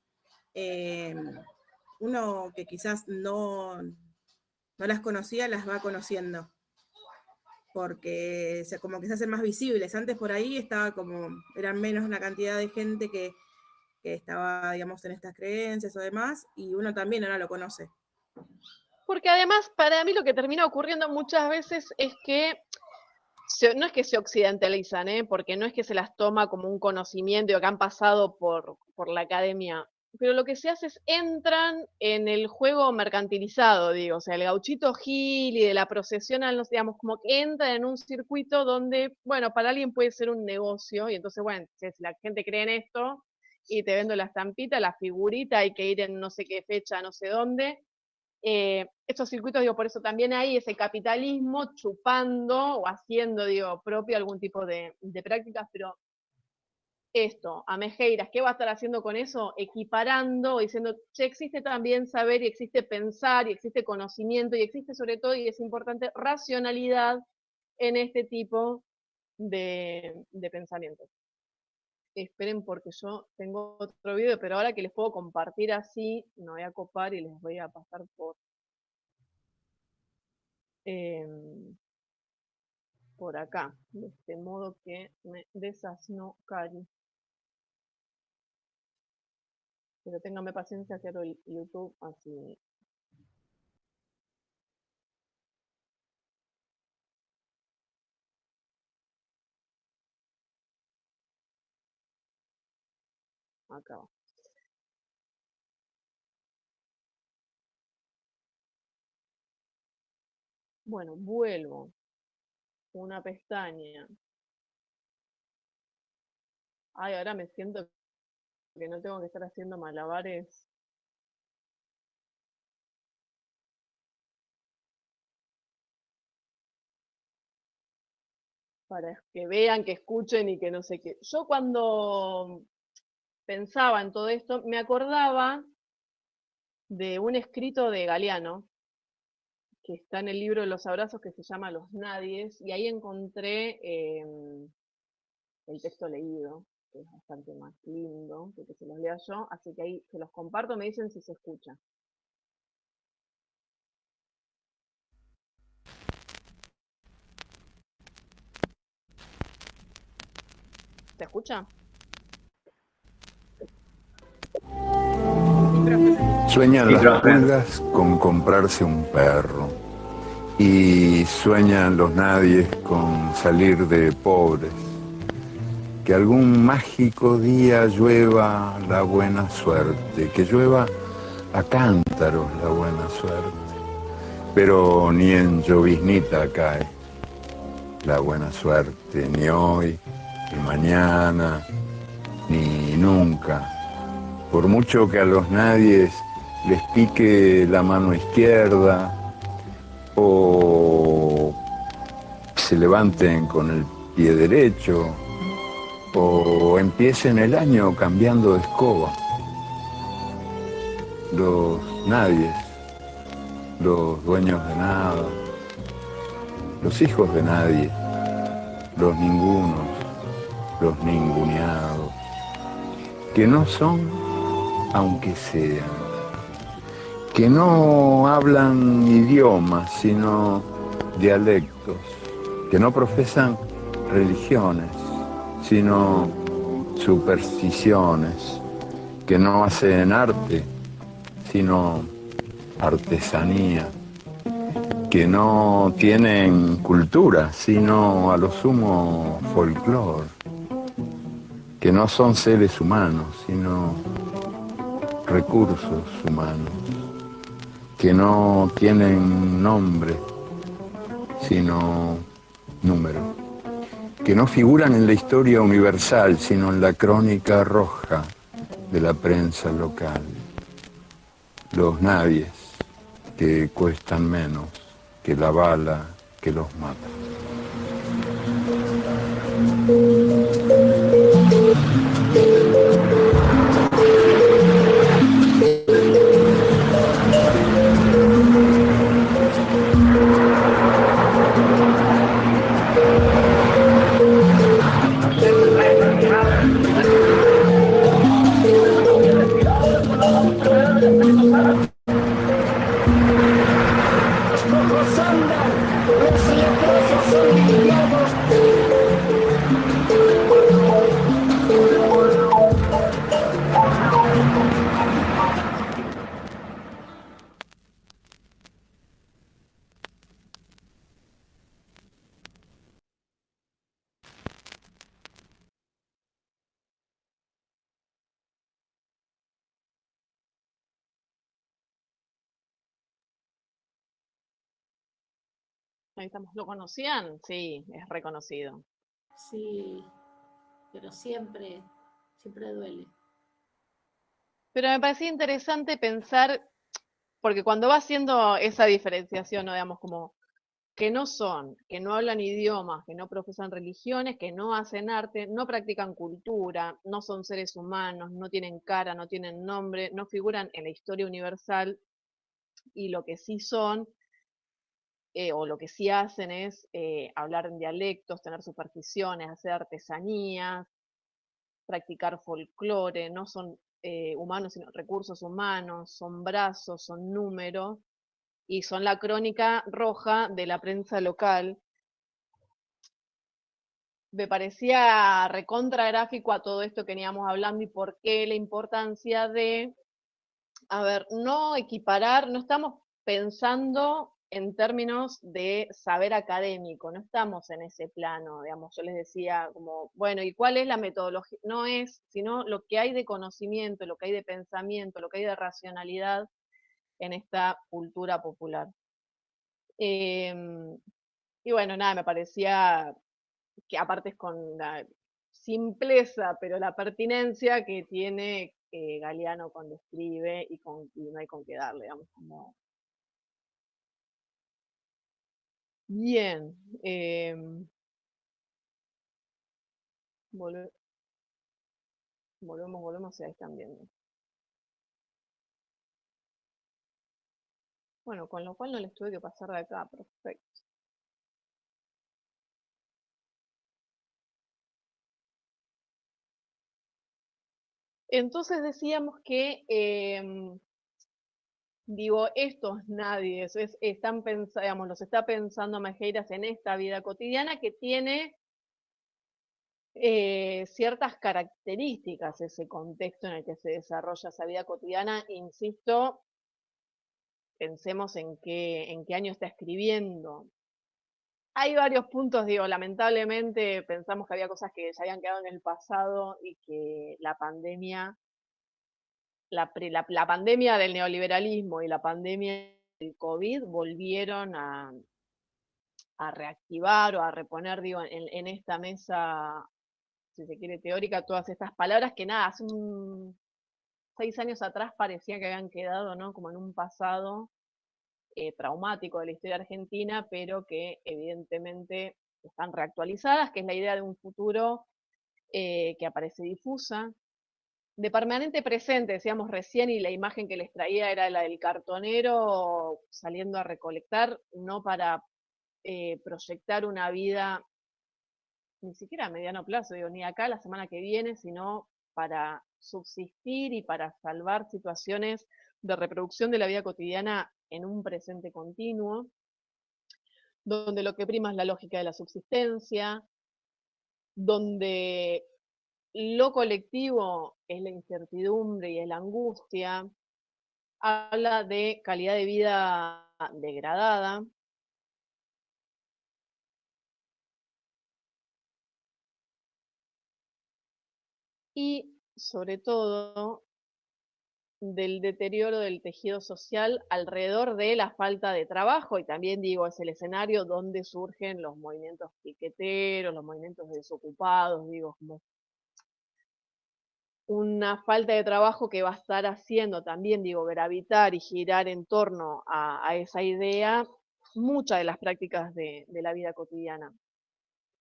uno que quizás no las conocía, las va conociendo, porque como que se hacen más visibles. Antes por ahí estaba como, eran menos la cantidad de gente que estaba, digamos, en estas creencias o demás, y uno también ahora lo conoce. Porque además, para mí lo que termina ocurriendo muchas veces es que no es que se occidentalizan, porque no es que se las toma como un conocimiento o que han pasado por la academia, pero lo que se hace es entran en el juego mercantilizado, digo, o sea, el gauchito Gil y de la procesión, digamos, como que entran en un circuito donde, bueno, para alguien puede ser un negocio, y entonces, bueno, si la gente cree en esto y te vendo la estampita, la figurita, hay que ir en no sé qué fecha, no sé dónde, estos circuitos, digo, por eso también hay ese capitalismo chupando o haciendo, digo, propio algún tipo de prácticas, pero esto, a Mejeiras, ¿qué va a estar haciendo con eso? Equiparando, diciendo, che, existe también saber y existe pensar y existe conocimiento y existe sobre todo, y es importante, racionalidad en este tipo de pensamientos. Esperen porque yo tengo otro video, pero ahora que les puedo compartir así, me voy a copar y les voy a pasar por acá, de este modo que me desasno Cari. Pero ténganme paciencia, quiero el YouTube así. Acá va. Bueno, vuelvo. Una pestaña. Ay, ahora me siento que no tengo que estar haciendo malabares. Para que vean, que escuchen y que no sé qué. Yo cuando pensaba en todo esto, me acordaba de un escrito de Galeano, que está en el libro de los abrazos, que se llama Los Nadies, y ahí encontré el texto leído, que es bastante más lindo que se los lea yo, así que ahí se los comparto, me dicen si se escucha. ¿Se escucha? Sueñan las pulgas con comprarse un perro y sueñan los nadies con salir de pobres. Que algún mágico día llueva la buena suerte, que llueva a cántaros la buena suerte. Pero ni en lloviznita cae la buena suerte, ni hoy, ni mañana, ni nunca. Por mucho que a los nadies les pique la mano izquierda o se levanten con el pie derecho o empiecen el año cambiando de escoba. Los nadies, los dueños de nada, los hijos de nadie, los ningunos, los ninguneados, que no son aunque sean, que no hablan idiomas, sino dialectos, que no profesan religiones, sino supersticiones, que no hacen arte, sino artesanía, que no tienen cultura, sino a lo sumo folclore, que no son seres humanos, sino recursos humanos, que no tienen nombre, sino número, que no figuran en la historia universal, sino en la crónica roja de la prensa local. Los nadies, que cuestan menos que la bala que los mata. Ahí estamos. ¿Lo conocían? Sí, es reconocido. Sí, pero siempre duele. Pero me parecía interesante pensar, porque cuando va haciendo esa diferenciación, ¿no? Digamos, como que no son, que no hablan idiomas, que no profesan religiones, que no hacen arte, no practican cultura, no son seres humanos, no tienen cara, no tienen nombre, no figuran en la historia universal, y lo que sí son, o lo que sí hacen es hablar en dialectos, tener supersticiones, hacer artesanías, practicar folclore, no son humanos, sino recursos humanos, son brazos, son números, y son la crónica roja de la prensa local. Me parecía recontragráfico a todo esto que veníamos hablando y por qué la importancia de, a ver, no equiparar, no estamos pensando en términos de saber académico, no estamos en ese plano, digamos, yo les decía como, bueno, ¿y cuál es la metodología? No es, sino lo que hay de conocimiento, lo que hay de pensamiento, lo que hay de racionalidad en esta cultura popular. Y bueno, nada, me parecía que aparte es con simpleza, pero la pertinencia que tiene Galeano cuando escribe y no hay con qué darle, digamos, como... Bien. Volvemos y ahí están viendo. Bueno, con lo cual no les tuve que pasar de acá, perfecto. Entonces decíamos que, digo, estos nadie, están digamos, los está pensando Mejeiras en esta vida cotidiana que tiene ciertas características ese contexto en el que se desarrolla esa vida cotidiana. Insisto, pensemos en qué año está escribiendo. Hay varios puntos, digo, lamentablemente pensamos que había cosas que se habían quedado en el pasado y que la pandemia, la pandemia del neoliberalismo y la pandemia del COVID volvieron a reactivar o a reponer, digo, en esta mesa, si se quiere, teórica, todas estas palabras que nada, hace 6 años atrás parecía que habían quedado, ¿no? Como en un pasado traumático de la historia argentina, pero que evidentemente están reactualizadas, que es la idea de un futuro que aparece difusa, de permanente presente, decíamos recién, y la imagen que les traía era la del cartonero saliendo a recolectar, no para proyectar una vida ni siquiera a mediano plazo, digo, ni acá la semana que viene, sino para subsistir y para salvar situaciones de reproducción de la vida cotidiana en un presente continuo, donde lo que prima es la lógica de la subsistencia, donde lo colectivo es la incertidumbre y es la angustia, habla de calidad de vida degradada, y sobre todo del deterioro del tejido social alrededor de la falta de trabajo, y también digo, es el escenario donde surgen los movimientos piqueteros, los movimientos desocupados, digo, como una falta de trabajo que va a estar haciendo también, digo, gravitar y girar en torno a esa idea muchas de las prácticas de la vida cotidiana.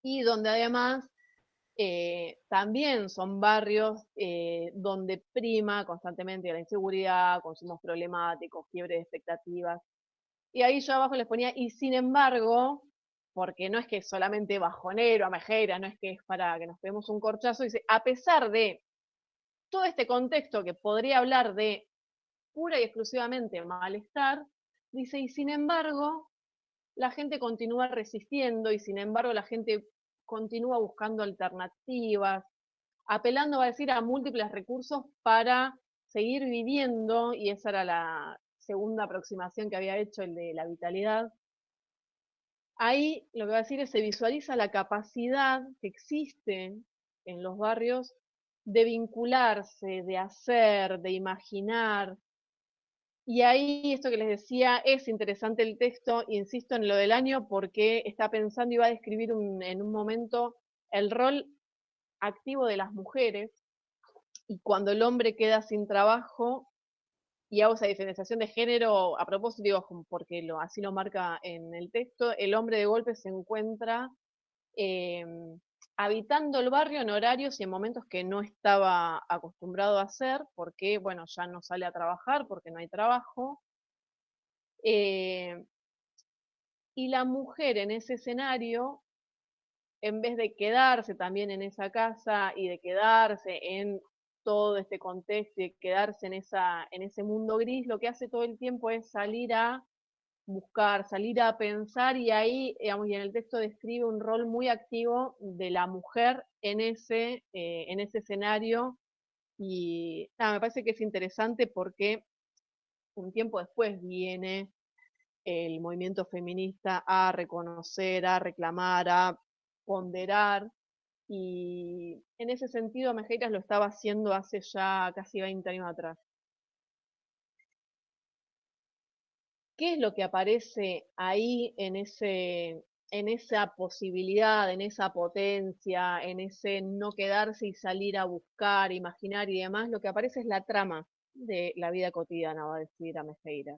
Y donde además también son barrios donde prima constantemente la inseguridad, consumos problemáticos, quiebre de expectativas. Y ahí yo abajo les ponía, y sin embargo, porque no es que solamente bajonero, a Mejeiras, no es que es para que nos peguemos un corchazo, dice, a pesar de todo este contexto que podría hablar de pura y exclusivamente malestar, dice, y sin embargo, la gente continúa resistiendo y sin embargo la gente continúa buscando alternativas, apelando, va a decir, a múltiples recursos para seguir viviendo, y esa era la segunda aproximación que había hecho, el de la vitalidad. Ahí lo que va a decir es, se visualiza la capacidad que existe en los barrios de vincularse, de hacer, de imaginar. Y ahí, esto que les decía, es interesante el texto, insisto en lo del año, porque está pensando y va a describir en un momento el rol activo de las mujeres, y cuando el hombre queda sin trabajo, y hago esa diferenciación de género a propósito, digo, porque así lo marca en el texto, el hombre de golpe se encuentra habitando el barrio en horarios y en momentos que no estaba acostumbrado a hacer, porque, bueno, ya no sale a trabajar, porque no hay trabajo. Y la mujer en ese escenario, en vez de quedarse también en esa casa y de quedarse en todo este contexto y quedarse en ese mundo gris, lo que hace todo el tiempo es salir a buscar, salir a pensar, y ahí, digamos, y en el texto describe un rol muy activo de la mujer en ese escenario, y nada, me parece que es interesante porque un tiempo después viene el movimiento feminista a reconocer, a reclamar, a ponderar, y en ese sentido Mejeiras lo estaba haciendo hace ya casi 20 años atrás. ¿Qué es lo que aparece ahí en ese en esa posibilidad, en esa potencia, en ese no quedarse y salir a buscar, imaginar y demás, lo que aparece es la trama de la vida cotidiana, va a decir Amejeira.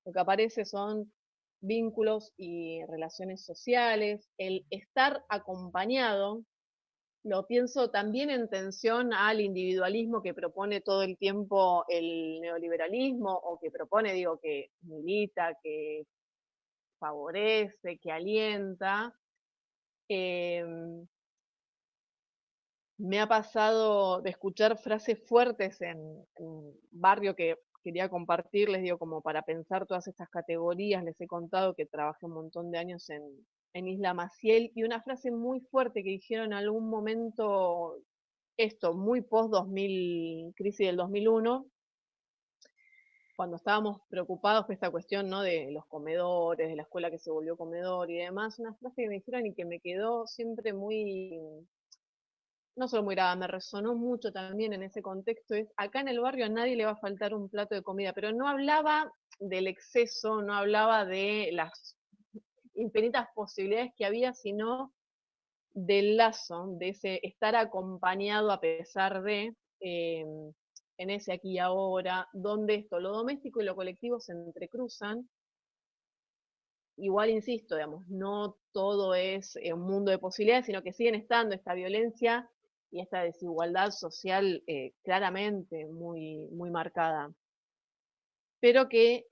Lo que aparece son vínculos y relaciones sociales, el estar acompañado, lo pienso también en tensión al individualismo que propone todo el tiempo el neoliberalismo, o que propone, digo, que milita, que favorece, que alienta. Me ha pasado de escuchar frases fuertes en un barrio que quería compartirles, digo, como para pensar todas estas categorías. Les he contado que trabajé un montón de años en Isla Maciel, y una frase muy fuerte que dijeron en algún momento, esto, muy post-2000, crisis del 2001, cuando estábamos preocupados por esta cuestión, ¿no?, de los comedores, de la escuela que se volvió comedor y demás, una frase que me dijeron y que me quedó siempre muy, no solo muy grave, me resonó mucho también en ese contexto, es: acá en el barrio a nadie le va a faltar un plato de comida, pero no hablaba del exceso, no hablaba de las infinitas posibilidades que había, sino del lazo, de ese estar acompañado a pesar de, en ese aquí y ahora, donde esto, lo doméstico y lo colectivo se entrecruzan. Igual insisto, digamos, no todo es un mundo de posibilidades, sino que siguen estando esta violencia y esta desigualdad social claramente muy, muy marcada, pero que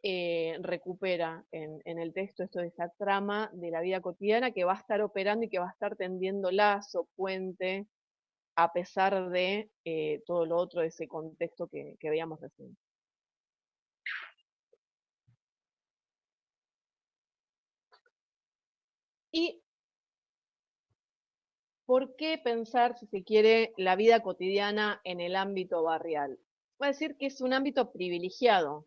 recupera en el texto esto de esa trama de la vida cotidiana que va a estar operando y que va a estar tendiendo lazo, puente, a pesar de todo lo otro, de ese contexto que veíamos recién. Y ¿por qué pensar, si se quiere, la vida cotidiana en el ámbito barrial? Voy a decir que es un ámbito privilegiado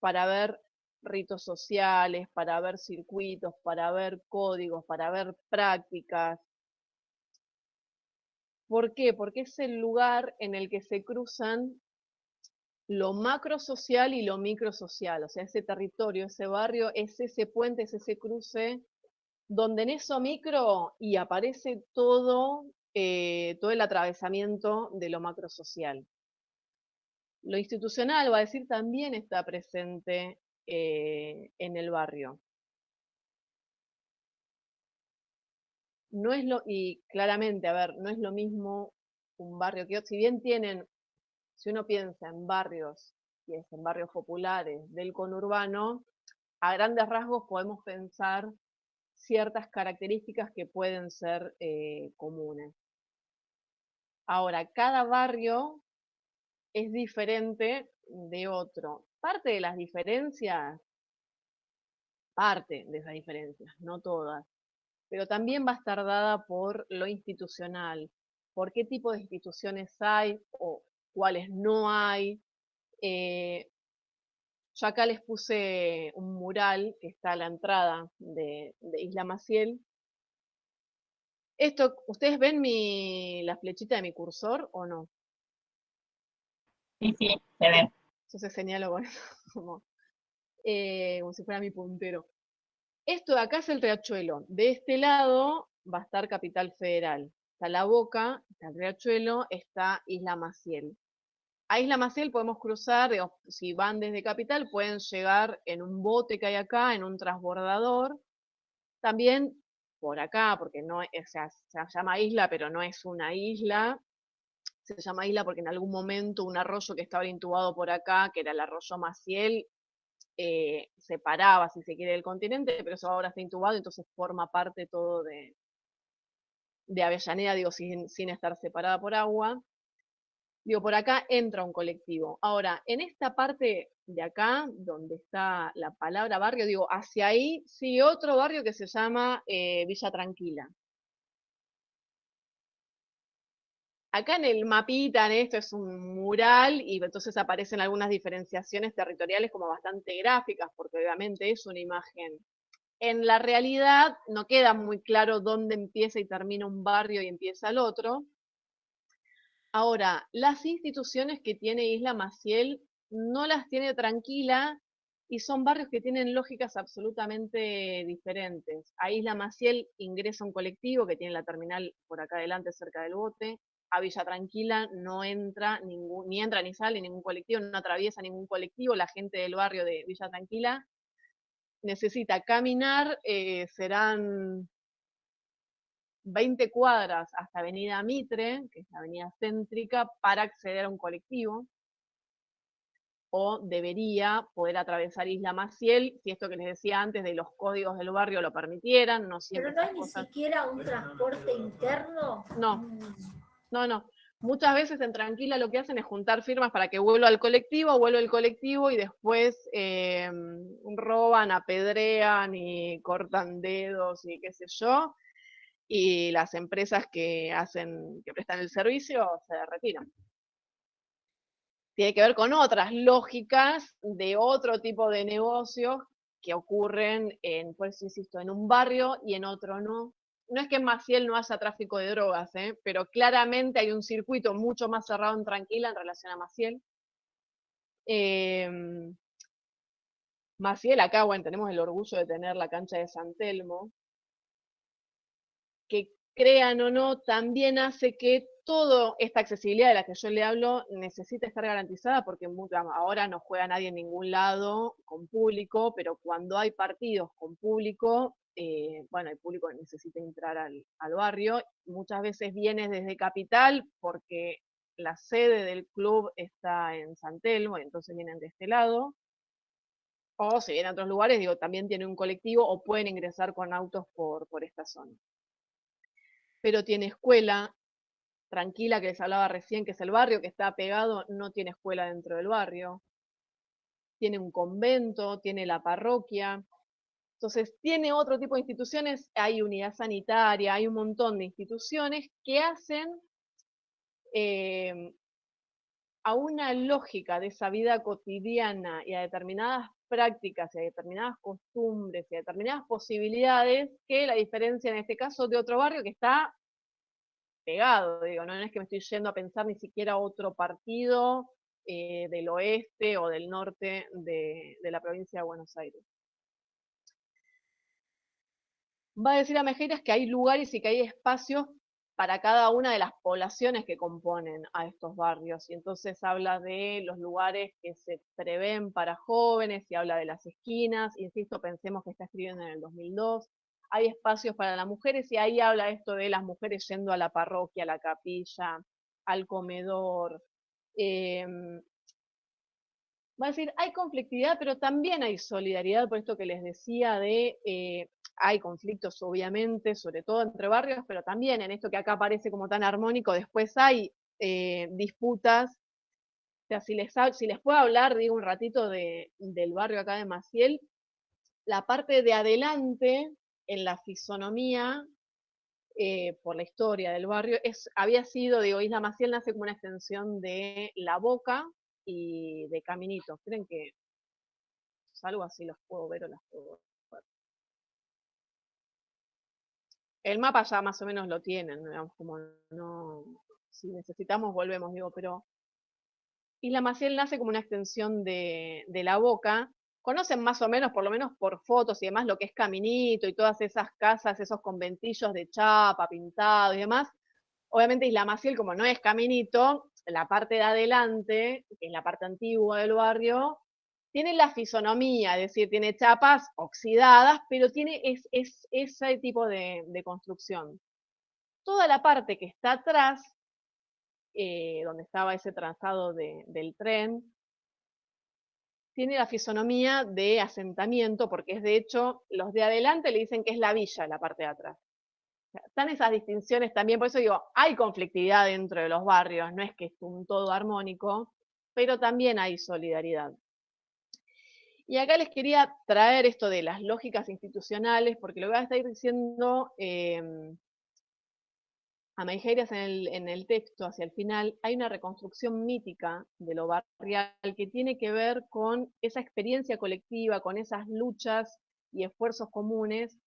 para ver ritos sociales, para ver circuitos, para ver códigos, para ver prácticas. ¿Por qué? Porque es el lugar en el que se cruzan lo macrosocial y lo microsocial, o sea, ese territorio, ese barrio, es ese puente, es ese cruce, donde en eso micro y aparece todo, todo el atravesamiento de lo macrosocial. Lo institucional, va a decir, también está presente en el barrio. No es y claramente, a ver, no es lo mismo un barrio que otro, si bien tienen, si uno piensa en barrios, y es en barrios populares del conurbano, a grandes rasgos podemos pensar ciertas características que pueden ser comunes. Ahora, cada barrio es diferente de otro. Parte de esas diferencias, no todas, pero también va a estar dada por lo institucional, por qué tipo de instituciones hay o cuáles no hay. Yo acá les puse un mural que está a la entrada de Isla Maciel. Esto, ¿ustedes ven la flechita de mi cursor o no? Sí, sí, se ve. Entonces señalo con eso como si fuera mi puntero. Esto de acá es el riachuelo. De este lado va a estar Capital Federal. Está La Boca, está el riachuelo, está Isla Maciel. A Isla Maciel podemos cruzar, digamos, si van desde Capital, pueden llegar en un bote que hay acá, en un transbordador. También por acá, porque no, o sea, se llama isla, pero no es una isla. Se llama isla porque en algún momento un arroyo que estaba intubado por acá, que era el arroyo Maciel, separaba, si se quiere, el continente, pero eso ahora está intubado, entonces forma parte todo de Avellaneda, digo, sin estar separada por agua. Digo, por acá entra un colectivo. Ahora, en esta parte de acá, donde está la palabra barrio, digo, hacia ahí sigue otro barrio que se llama Villa Tranquila. Acá en el mapita, en esto es un mural, y entonces aparecen algunas diferenciaciones territoriales como bastante gráficas, porque obviamente es una imagen. En la realidad no queda muy claro dónde empieza y termina un barrio y empieza el otro. Ahora, las instituciones que tiene Isla Maciel no las tiene Tranquila, y son barrios que tienen lógicas absolutamente diferentes. A Isla Maciel ingresa un colectivo que tiene la terminal por acá adelante, cerca del bote. A Villa Tranquila no entra ni entra ni sale ningún colectivo, no atraviesa ningún colectivo. La gente del barrio de Villa Tranquila necesita caminar, serán 20 cuadras hasta Avenida Mitre, que es la avenida céntrica, para acceder a un colectivo, o debería poder atravesar Isla Maciel, si esto que les decía antes de los códigos del barrio lo permitieran, no siempre. Pero no hay ni siquiera un transporte interno. No, no. Muchas veces en Tranquila lo que hacen es juntar firmas para que vuelva el colectivo y después roban, apedrean y cortan dedos y qué sé yo, y las empresas que prestan el servicio se retiran. Tiene que ver con otras lógicas de otro tipo de negocios que ocurren pues insisto, en un barrio y en otro no. No es que en Maciel no haya tráfico de drogas, pero claramente hay un circuito mucho más cerrado en Tranquila en relación a Maciel. Maciel, acá, bueno, tenemos el orgullo de tener la cancha de San Telmo, que crean o no, también hace que toda esta accesibilidad de la que yo le hablo necesita estar garantizada, porque ahora no juega nadie en ningún lado con público, pero cuando hay partidos con público, bueno, el público necesita entrar al barrio. Muchas veces viene desde Capital, porque la sede del club está en San Telmo, y entonces vienen de este lado. O si vienen a otros lugares, digo, también tienen un colectivo o pueden ingresar con autos por esta zona. Pero tiene escuela. Tranquila, que les hablaba recién, que es el barrio que está pegado, no tiene escuela dentro del barrio. Tiene un convento, tiene la parroquia. Entonces, tiene otro tipo de instituciones, hay unidad sanitaria, hay un montón de instituciones que hacen a una lógica de esa vida cotidiana y a determinadas prácticas y a determinadas costumbres y a determinadas posibilidades, que la diferencia en este caso de otro barrio que está pegado, digo, no es que me estoy yendo a pensar ni siquiera otro partido del oeste o del norte de la provincia de Buenos Aires. Va a decir a Mejeiras que hay lugares y que hay espacios para cada una de las poblaciones que componen a estos barrios, y entonces habla de los lugares que se prevén para jóvenes y habla de las esquinas, insisto, pensemos que está escribiendo en el 2002, hay espacios para las mujeres y ahí habla esto de las mujeres yendo a la parroquia, a la capilla, al comedor. Va a decir, hay conflictividad, pero también hay solidaridad, por esto que les decía de, hay conflictos obviamente, sobre todo entre barrios, pero también en esto que acá parece como tan armónico, después hay disputas. O sea, si les puedo hablar, digo, un ratito del barrio acá de Maciel, la parte de adelante, en la fisonomía, por la historia del barrio, había sido, digo, Isla Maciel nace como una extensión de La Boca y de Caminitos. ¿Creen que algo así los puedo ver o las puedo ver? El mapa ya más o menos lo tienen, digamos, como no, si necesitamos volvemos, digo, pero Isla Maciel nace como una extensión de La Boca. Conocen más o menos, por lo menos por fotos y demás, lo que es Caminito y todas esas casas, esos conventillos de chapa, pintados y demás. Obviamente Isla Maciel, como no es Caminito, la parte de adelante, que es la parte antigua del barrio, tiene la fisonomía, es decir, tiene chapas oxidadas, pero tiene ese tipo de construcción. Toda la parte que está atrás, donde estaba ese trazado del tren, tiene la fisonomía de asentamiento, porque es de hecho, los de adelante le dicen que es la villa, la parte de atrás. Están esas distinciones también, por eso digo, hay conflictividad dentro de los barrios, no es que es un todo armónico, pero también hay solidaridad. Y acá les quería traer esto de las lógicas institucionales, porque lo voy a estar diciendo a Meijeras en el texto, hacia el final, hay una reconstrucción mítica de lo barrial que tiene que ver con esa experiencia colectiva, con esas luchas y esfuerzos comunes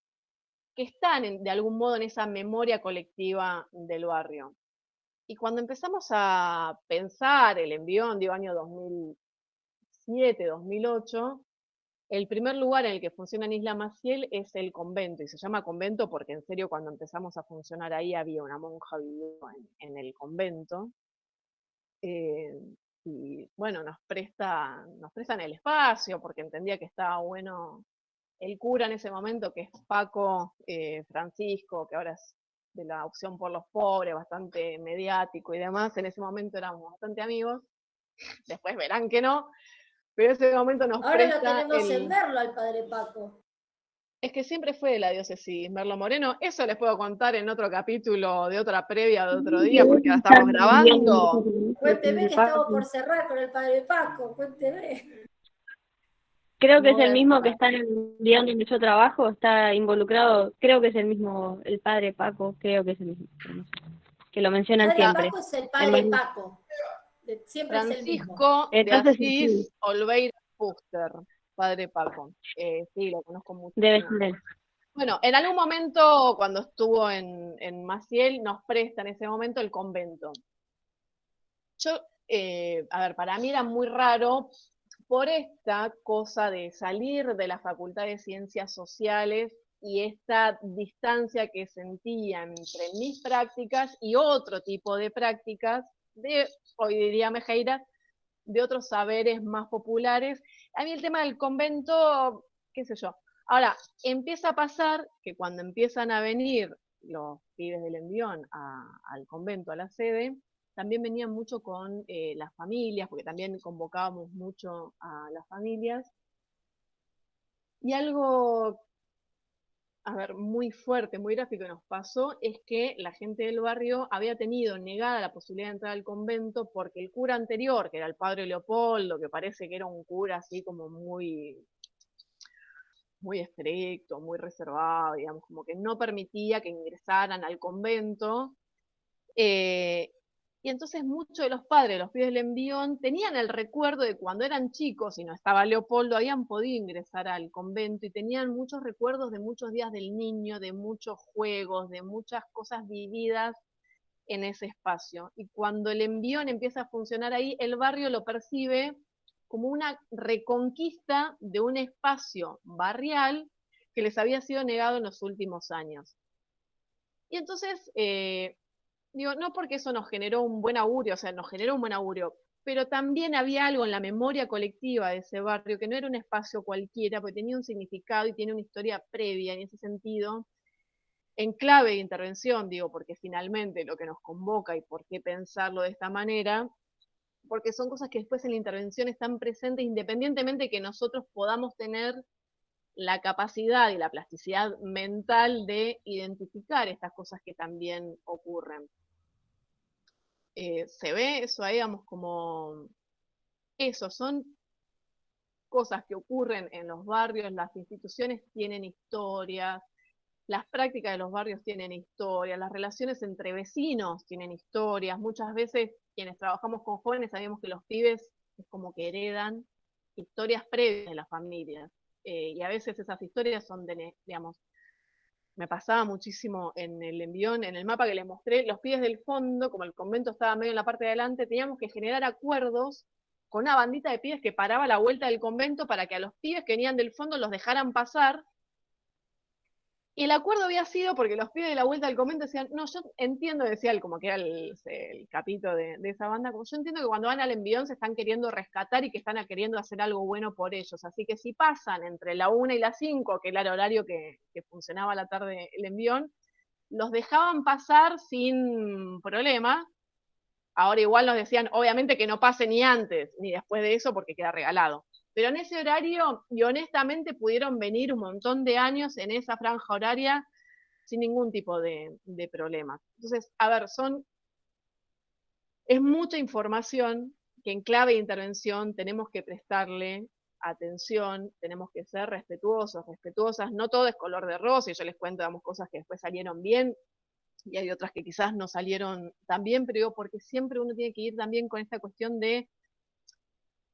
que están de algún modo en esa memoria colectiva del barrio. Y cuando empezamos a pensar el envión, digo, año 2007, 2008, El primer lugar en el que funciona en Isla Maciel es el convento, y se llama convento porque en serio cuando empezamos a funcionar ahí había una monja viviendo en el convento. Eh, y bueno, nos prestan el espacio porque entendía que estaba bueno el cura en ese momento, que es Paco Francisco, que ahora es de la Opción por los Pobres, bastante mediático y demás. En ese momento éramos bastante amigos, después verán que no, pero en ese momento nos Ahora lo presta tenemos en Merlo al padre Paco. Es que siempre fue de la diócesis Merlo Moreno. Eso les puedo contar en otro capítulo de otra previa de otro día, porque ahora estamos grabando. Cuénteme que estamos por cerrar con el padre Paco, cuénteme. Creo que No es el voy a mismo que cerrar. está en el guión donde yo trabajo, está involucrado, creo que es el mismo, el padre Paco, creo que es el mismo, pero no sé, que lo mencionan Padre siempre. Paco es el padre Paco. Siempre es el mismo. Francisco de Entonces sí, Asís Olveira Fuster, padre Paco. Sí, lo conozco debe muchísimo. ser él. Bueno, en algún momento, cuando estuvo en Maciel, nos presta en ese momento el convento. Yo, a ver, para mí era muy raro por esta cosa de salir de la Facultad de Ciencias Sociales y esta distancia que sentía entre mis prácticas y otro tipo de prácticas, de, hoy diría Mejeiras, de otros saberes más populares. A mí el tema del convento, qué sé yo. Ahora, empieza a pasar que cuando empiezan a venir los pibes del Envión al convento, a la sede, también venían mucho con las familias, porque también convocábamos mucho a las familias. Y algo, a ver, muy fuerte, muy gráfico que nos pasó es que la gente del barrio había tenido negada la posibilidad de entrar al convento porque el cura anterior, que era el padre Leopoldo, que parece que era un cura así como muy estricto, muy reservado, digamos, como que no permitía que ingresaran al convento. Y entonces muchos de los padres, los pibes del Envión, tenían el recuerdo de cuando eran chicos y no estaba Leopoldo, habían podido ingresar al convento y tenían muchos recuerdos de muchos días del niño, de muchos juegos, de muchas cosas vividas en ese espacio. Y cuando el Envión empieza a funcionar ahí, el barrio lo percibe como una reconquista de un espacio barrial que les había sido negado en los últimos años. Y entonces, digo, no porque eso nos generó un buen augurio, o sea, nos generó un buen augurio, pero también había algo en la memoria colectiva de ese barrio que no era un espacio cualquiera, porque tenía un significado y tiene una historia previa en ese sentido, en clave de intervención, digo, porque finalmente lo que nos convoca y por qué pensarlo de esta manera, porque son cosas que después en la intervención están presentes independientemente de que nosotros podamos tener la capacidad y la plasticidad mental de identificar estas cosas que también ocurren. Se ve eso ahí, digamos, como eso, son cosas que ocurren en los barrios, las instituciones tienen historias, las prácticas de los barrios tienen historias, las relaciones entre vecinos tienen historias, muchas veces quienes trabajamos con jóvenes sabemos que los pibes es como que heredan historias previas de las familias, y a veces esas historias son de, digamos, me pasaba muchísimo en el Envión, en el mapa que les mostré, los pibes del fondo, como el convento estaba medio en la parte de adelante, teníamos que generar acuerdos con una bandita de pibes que paraba a la vuelta del convento para que a los pibes que venían del fondo los dejaran pasar. Y el acuerdo había sido porque los pibes de la vuelta del convento decían, no, yo entiendo, decía él, como que era el capito de esa banda, como yo entiendo que cuando van al Envión se están queriendo rescatar y que están queriendo hacer algo bueno por ellos. Así que si pasan entre la 1 y las 5, que era el horario que funcionaba a la tarde el Envión, los dejaban pasar sin problema. Ahora igual nos decían, obviamente que no pase ni antes ni después de eso porque queda regalado. Pero en ese horario, y honestamente pudieron venir un montón de años en esa franja horaria sin ningún tipo de problema. Entonces, a ver, es mucha información que en clave de intervención tenemos que prestarle atención, tenemos que ser respetuosos, respetuosas, no todo es color de rosa, y yo les cuento, digamos, cosas que después salieron bien, y hay otras que quizás no salieron tan bien, pero digo, porque siempre uno tiene que ir también con esta cuestión de,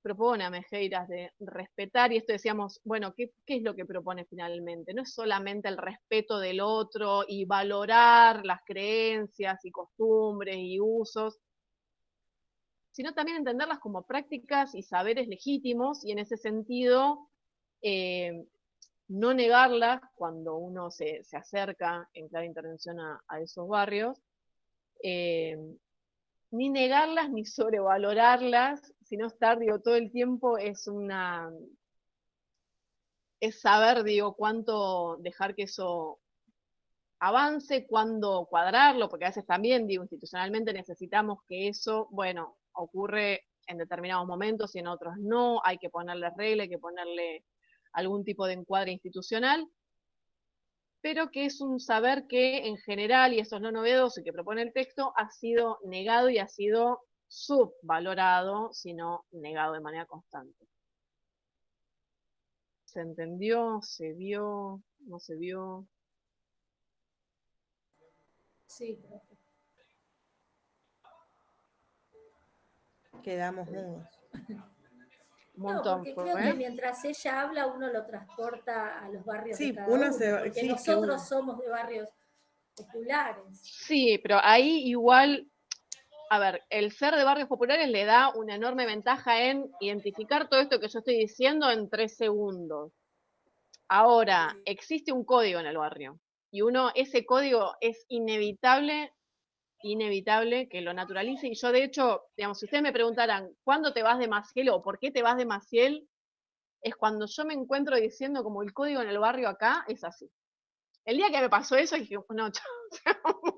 propone a Mejeiras, de respetar, y esto decíamos, bueno, ¿qué es lo que propone finalmente? No es solamente el respeto del otro y valorar las creencias y costumbres y usos, sino también entenderlas como prácticas y saberes legítimos, y en ese sentido no negarlas cuando uno se acerca en clave intervención a esos barrios, ni negarlas ni sobrevalorarlas, sino estar, digo, todo el tiempo es saber, digo, cuánto dejar que eso avance, cuándo cuadrarlo, porque a veces también, digo, institucionalmente necesitamos que eso, bueno, ocurre en determinados momentos y en otros no, hay que ponerle regla, hay que ponerle algún tipo de encuadre institucional, pero que es un saber que en general, y eso es lo novedoso y que propone el texto, ha sido negado y ha sido subvalorado, sino negado de manera constante. ¿Se entendió? ¿Se vio? ¿No se vio? Sí, profe. Quedamos mudos. Un No, montón, porque fue. creo que mientras ella habla, uno lo transporta a los barrios Sí, de cada uno uno, se va- porque sí, es que nosotros uno- somos de barrios populares. Sí, pero ahí igual, a ver, el ser de barrios populares le da una enorme ventaja en identificar todo esto que yo estoy diciendo en 3 segundos. Ahora, existe un código en el barrio y ese código es inevitable que lo naturalice. Y yo, de hecho, digamos, si ustedes me preguntaran, ¿cuándo te vas de Maciel o por qué te vas de Maciel? Es cuando yo me encuentro diciendo como el código en el barrio acá es así. El día que me pasó eso, dije, no,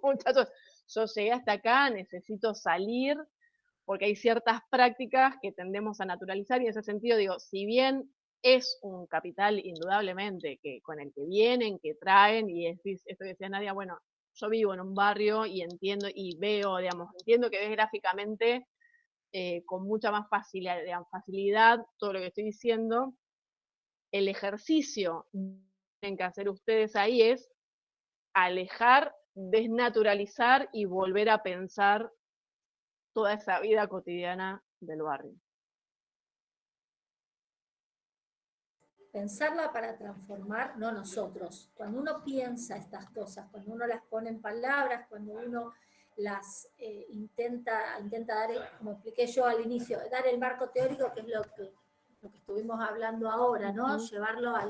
muchachos, yo llegué hasta acá, necesito salir, porque hay ciertas prácticas que tendemos a naturalizar, y en ese sentido digo, si bien es un capital indudablemente con el que vienen, que traen, y esto que decía Nadia, bueno, yo vivo en un barrio y entiendo y veo, digamos, entiendo que ves gráficamente con mucha más facilidad todo lo que estoy diciendo. El ejercicio que tienen que hacer ustedes ahí es alejar, desnaturalizar y volver a pensar toda esa vida cotidiana del barrio. Pensarla para transformar, no nosotros. Cuando uno piensa estas cosas, cuando uno las pone en palabras, cuando uno las intenta dar, como expliqué yo al inicio, dar el marco teórico, que es lo que estuvimos hablando ahora, ¿no? Llevarlo a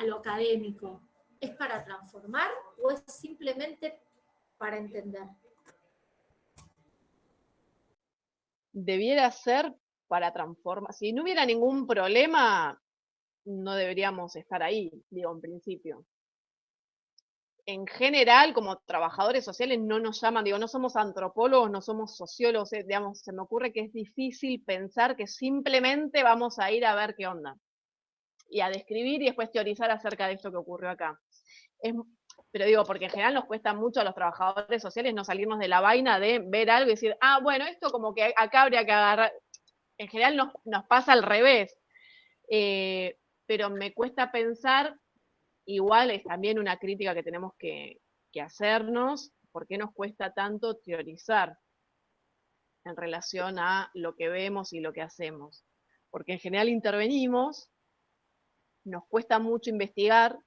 lo académico. ¿Es para transformar o es simplemente para entender? Debiera ser para transformar. Si no hubiera ningún problema, no deberíamos estar ahí, digo, en principio. En general, como trabajadores sociales, no nos llaman, digo, no somos antropólogos, no somos sociólogos, digamos, se me ocurre que es difícil pensar que simplemente vamos a ir a ver qué onda y a describir y después teorizar acerca de esto que ocurrió acá. Pero digo, porque en general nos cuesta mucho a los trabajadores sociales no salirnos de la vaina de ver algo y decir, ah, bueno, esto como que acá habría que agarrar. En general nos pasa al revés. Pero me cuesta pensar, igual es también una crítica que tenemos que hacernos, ¿por qué nos cuesta tanto teorizar en relación a lo que vemos y lo que hacemos? Porque en general intervenimos, nos cuesta mucho investigar,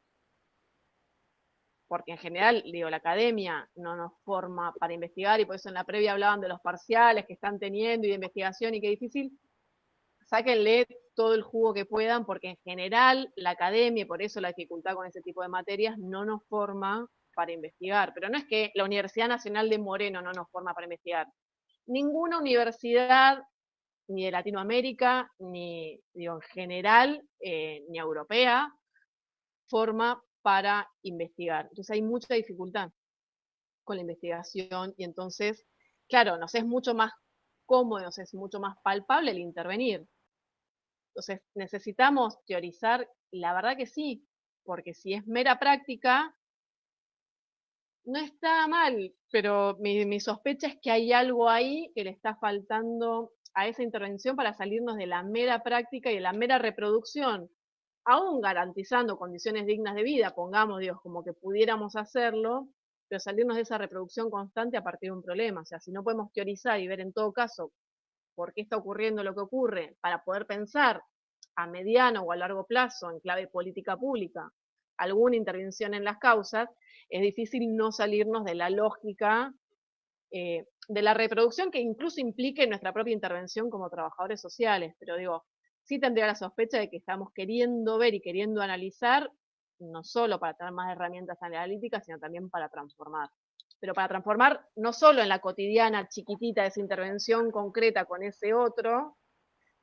porque en general, digo, la academia no nos forma para investigar, y por eso en la previa hablaban de los parciales que están teniendo y de investigación y qué difícil. Sáquenle todo el jugo que puedan, porque en general la academia, y por eso la dificultad con ese tipo de materias, no nos forma para investigar. Pero no es que la Universidad Nacional de Moreno no nos forma para investigar. Ninguna universidad, ni de Latinoamérica, ni digo, en general, ni europea, forma para investigar. Entonces hay mucha dificultad con la investigación y entonces, claro, nos es mucho más cómodo, nos es mucho más palpable el intervenir. Entonces, ¿necesitamos teorizar? La verdad que sí, porque si es mera práctica, no está mal, pero mi sospecha es que hay algo ahí que le está faltando a esa intervención para salirnos de la mera práctica y de la mera reproducción, aún garantizando condiciones dignas de vida, pongamos, Dios, como que pudiéramos hacerlo, pero salirnos de esa reproducción constante a partir de un problema. O sea, si no podemos teorizar y ver en todo caso por qué está ocurriendo lo que ocurre, para poder pensar a mediano o a largo plazo, en clave política pública, alguna intervención en las causas, es difícil no salirnos de la lógica de la reproducción que incluso implique nuestra propia intervención como trabajadores sociales. Pero digo, sí tendría la sospecha de que estamos queriendo ver y queriendo analizar, no solo para tener más herramientas analíticas, sino también para transformar. Pero para transformar no solo en la cotidiana chiquitita, esa intervención concreta con ese otro,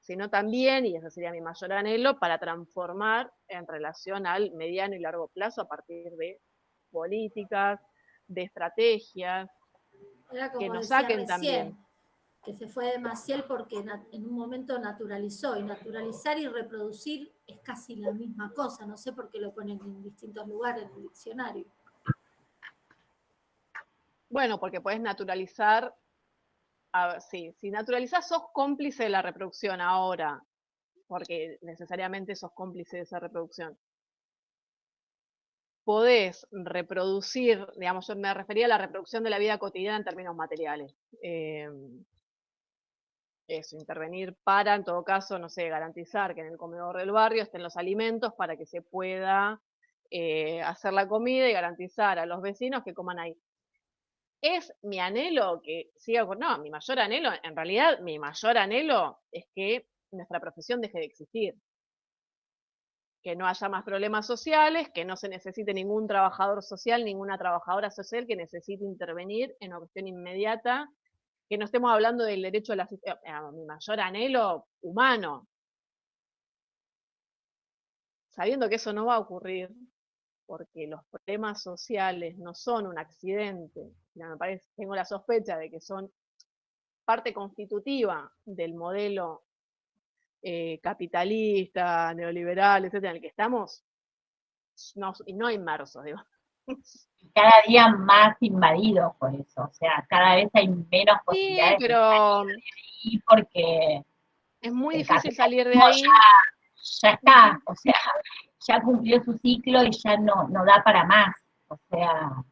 sino también, y ese sería mi mayor anhelo, para transformar en relación al mediano y largo plazo a partir de políticas, de estrategias, Era que como nos decía saquen también. recién, que se fue de Maciel porque en un momento naturalizó, y naturalizar y reproducir es casi la misma cosa, no sé por qué lo ponen en distintos lugares en el diccionario. Bueno, porque puedes naturalizar, sí, si naturalizás sos cómplice de la reproducción ahora, porque necesariamente sos cómplice de esa reproducción. Podés reproducir, digamos, yo me refería a la reproducción de la vida cotidiana en términos materiales. Eso, intervenir para, en todo caso, no sé, garantizar que en el comedor del barrio estén los alimentos para que se pueda hacer la comida y garantizar a los vecinos que coman ahí. Es mi anhelo que siga con, no, mi mayor anhelo, en realidad mi mayor anhelo es que nuestra profesión deje de existir. Que no haya más problemas sociales, que no se necesite ningún trabajador social, ninguna trabajadora social que necesite intervenir en una cuestión inmediata, que no estemos hablando del derecho a la mi mayor anhelo humano, sabiendo que eso no va a ocurrir, porque los problemas sociales no son un accidente, me parece, tengo la sospecha de que son parte constitutiva del modelo capitalista, neoliberal, etcétera, en el que estamos, y no inmersos, digo. Cada día más invadidos por eso, o sea, cada vez hay menos Sí, posibilidades pero de salir porque es muy el difícil salir de capitalismo ahí. ya está, o sea, ya cumplió su ciclo y ya no da para más, o sea,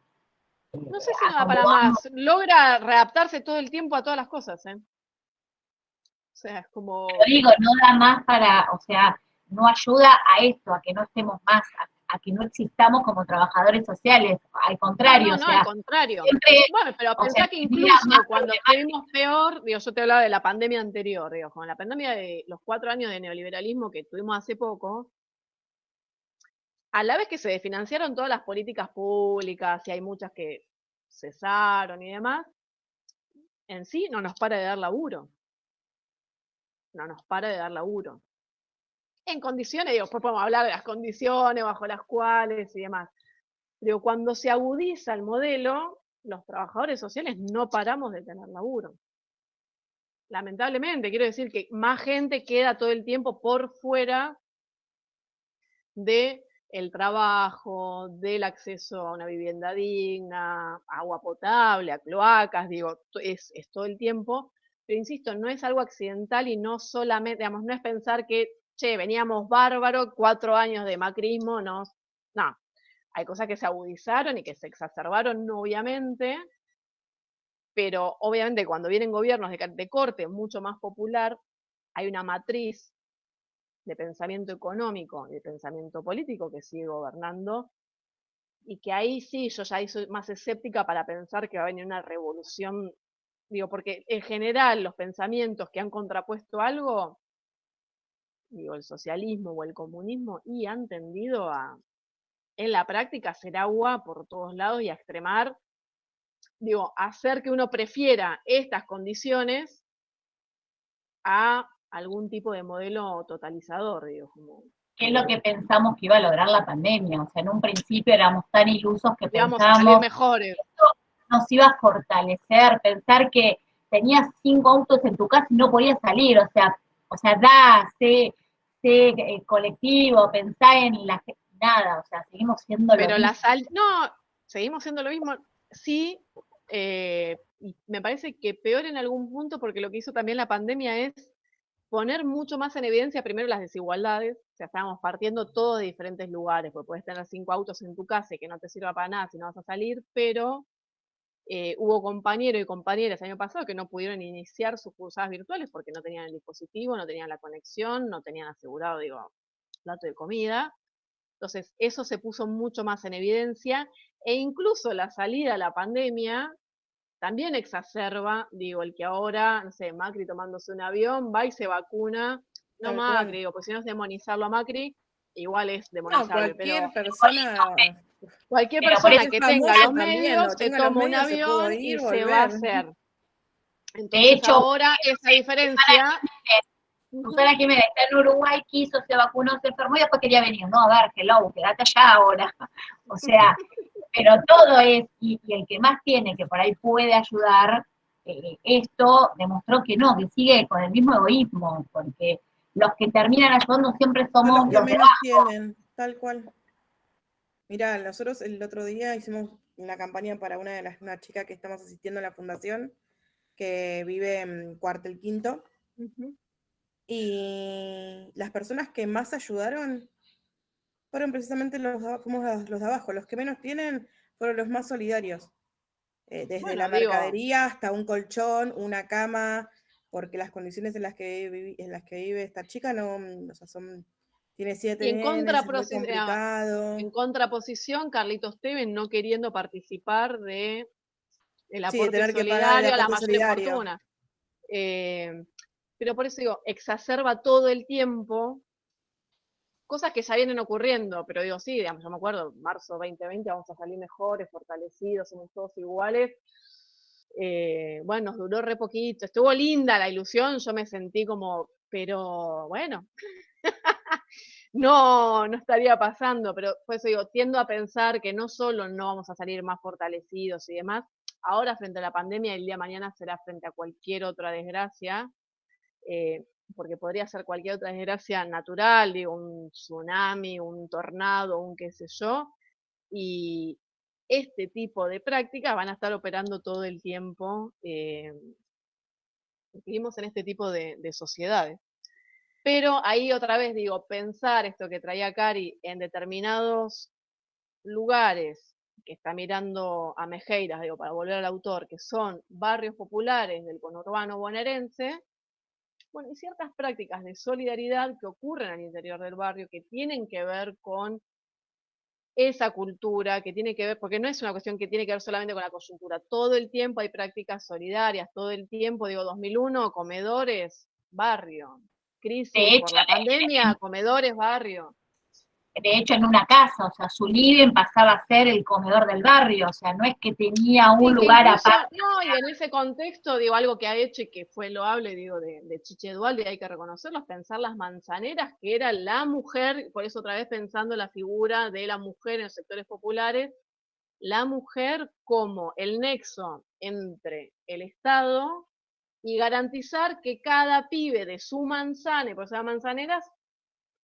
No sé si no da para acomodamos. más. Logra readaptarse todo el tiempo a todas las cosas, ¿eh? O sea, es como... Pero digo, no da más para, o sea, no ayuda a esto, a que no estemos más, a que no existamos como trabajadores sociales, al contrario, No, o no, al sea, contrario. siempre, Bueno, pero o sea, pensá que genera incluso más cuando problemas. estuvimos peor, digo, yo te hablaba de la pandemia anterior, digo, con la pandemia de los 4 años de neoliberalismo que tuvimos hace poco, a la vez que se desfinanciaron todas las políticas públicas y hay muchas que cesaron y demás, en sí no nos para de dar laburo. No nos para de dar laburo. En condiciones, digo, después podemos hablar de las condiciones bajo las cuales y demás. Pero cuando se agudiza el modelo, los trabajadores sociales no paramos de tener laburo. Lamentablemente, quiero decir que más gente queda todo el tiempo por fuera del trabajo, del acceso a una vivienda digna, agua potable, a cloacas, digo, es todo el tiempo. Pero insisto, no es algo accidental y no solamente, digamos, no es pensar que, che, veníamos bárbaro, 4 años de macrismo, no, hay cosas que se agudizaron y que se exacerbaron, obviamente, pero obviamente cuando vienen gobiernos de corte mucho más popular, hay una matriz de pensamiento económico y de pensamiento político que sigue gobernando, y que ahí sí, yo ya soy más escéptica para pensar que va a venir una revolución, digo, porque en general los pensamientos que han contrapuesto algo, digo, el socialismo o el comunismo, y han tendido a, en la práctica, hacer agua por todos lados y a extremar, digo, hacer que uno prefiera estas condiciones a algún tipo de modelo totalizador, digo, como... ¿Qué es lo que pensamos que iba a lograr la pandemia? O sea, en un principio éramos tan ilusos que Íbamos a salir pensábamos mejores. que esto nos iba a fortalecer, pensar que tenías 5 autos en tu casa y no podías salir, o sea, sé colectivo, pensá en la gente, nada, o sea, seguimos siendo lo Pero mismo. no, seguimos siendo lo mismo, sí, y me parece que peor en algún punto, porque lo que hizo también la pandemia es poner mucho más en evidencia primero las desigualdades, o sea, estábamos partiendo todos de diferentes lugares, porque puedes tener 5 autos en tu casa y que no te sirva para nada si no vas a salir, pero hubo compañeros y compañeras el año pasado que no pudieron iniciar sus cursadas virtuales porque no tenían el dispositivo, no tenían la conexión, no tenían asegurado, digo, plato de comida. Entonces, eso se puso mucho más en evidencia, e incluso la salida a la pandemia también exacerba, digo, el que ahora, no sé, Macri tomándose un avión, va y se vacuna no Tal Macri, cual. digo, pues si no es demonizarlo a Macri, igual es No, demonizarlo, cualquier pero persona cualquier Pero por persona eso que es tenga famoso los también, medios o se tenga los toma un medios, se pudo avión y ir, se va a volver. hacer. de Entonces hecho, ahora esa diferencia, Susana Jiménez está en Uruguay, quiso, se vacunó, se enfermó y después quería venir. No, a ver, hello, quédate allá ahora. O sea, pero todo es, y el que más tiene, que por ahí puede ayudar, esto demostró que no, que sigue con el mismo egoísmo, porque los que terminan ayudando siempre Son los somos que los de menos abajo. tienen, tal cual. Mirá, nosotros el otro día hicimos una campaña para una chica que estamos asistiendo a la fundación, que vive en Cuartel Quinto, y las personas que más ayudaron fueron precisamente fuimos los de abajo, los que menos tienen fueron los más solidarios. Desde bueno, la digo, mercadería hasta un colchón, una cama, porque las condiciones en las que vive esta chica no, o sea, tiene 7 y nenes, es muy complicado. en contraposición, Carlitos Tevez no queriendo participar de el Sí, de aporte tener que pagar el solidario a la aporte mayor de solidario. fortuna. Pero por eso digo, exacerba todo el tiempo cosas que ya vienen ocurriendo, pero digo, sí, digamos, yo me acuerdo, marzo 2020 vamos a salir mejores, fortalecidos, somos todos iguales. Bueno, nos duró re poquito, estuvo linda la ilusión, yo me sentí como, pero bueno, no estaría pasando, pero por eso digo, tiendo a pensar que no solo no vamos a salir más fortalecidos y demás, ahora frente a la pandemia, el día de mañana será frente a cualquier otra desgracia, porque podría ser cualquier otra desgracia natural, digo, un tsunami, un tornado, un qué sé yo, y este tipo de prácticas van a estar operando todo el tiempo, vivimos en este tipo de sociedades. Pero ahí otra vez digo, pensar esto que traía Cari en determinados lugares que está mirando a Mejeiras, digo, para volver al autor, que son barrios populares del conurbano bonaerense, bueno, y ciertas prácticas de solidaridad que ocurren al interior del barrio, que tienen que ver con esa cultura, que tiene que ver, porque no es una cuestión que tiene que ver solamente con la coyuntura, todo el tiempo hay prácticas solidarias, todo el tiempo, digo, 2001, comedores, barrio, crisis De por hecho, la pandemia, comedores, barrio. de hecho, en una casa, o sea, su living pasaba a ser el comedor del barrio, o sea, no es que tenía un Sí, que lugar incluso, aparte. no, y en ese contexto, digo, algo que ha hecho y que fue loable, digo, de Chiche Dualde, hay que reconocerlo, es pensar las manzaneras, que era la mujer, por eso otra vez pensando la figura de la mujer en los sectores populares, la mujer como el nexo entre el Estado y garantizar que cada pibe de su manzana, y por eso las manzaneras,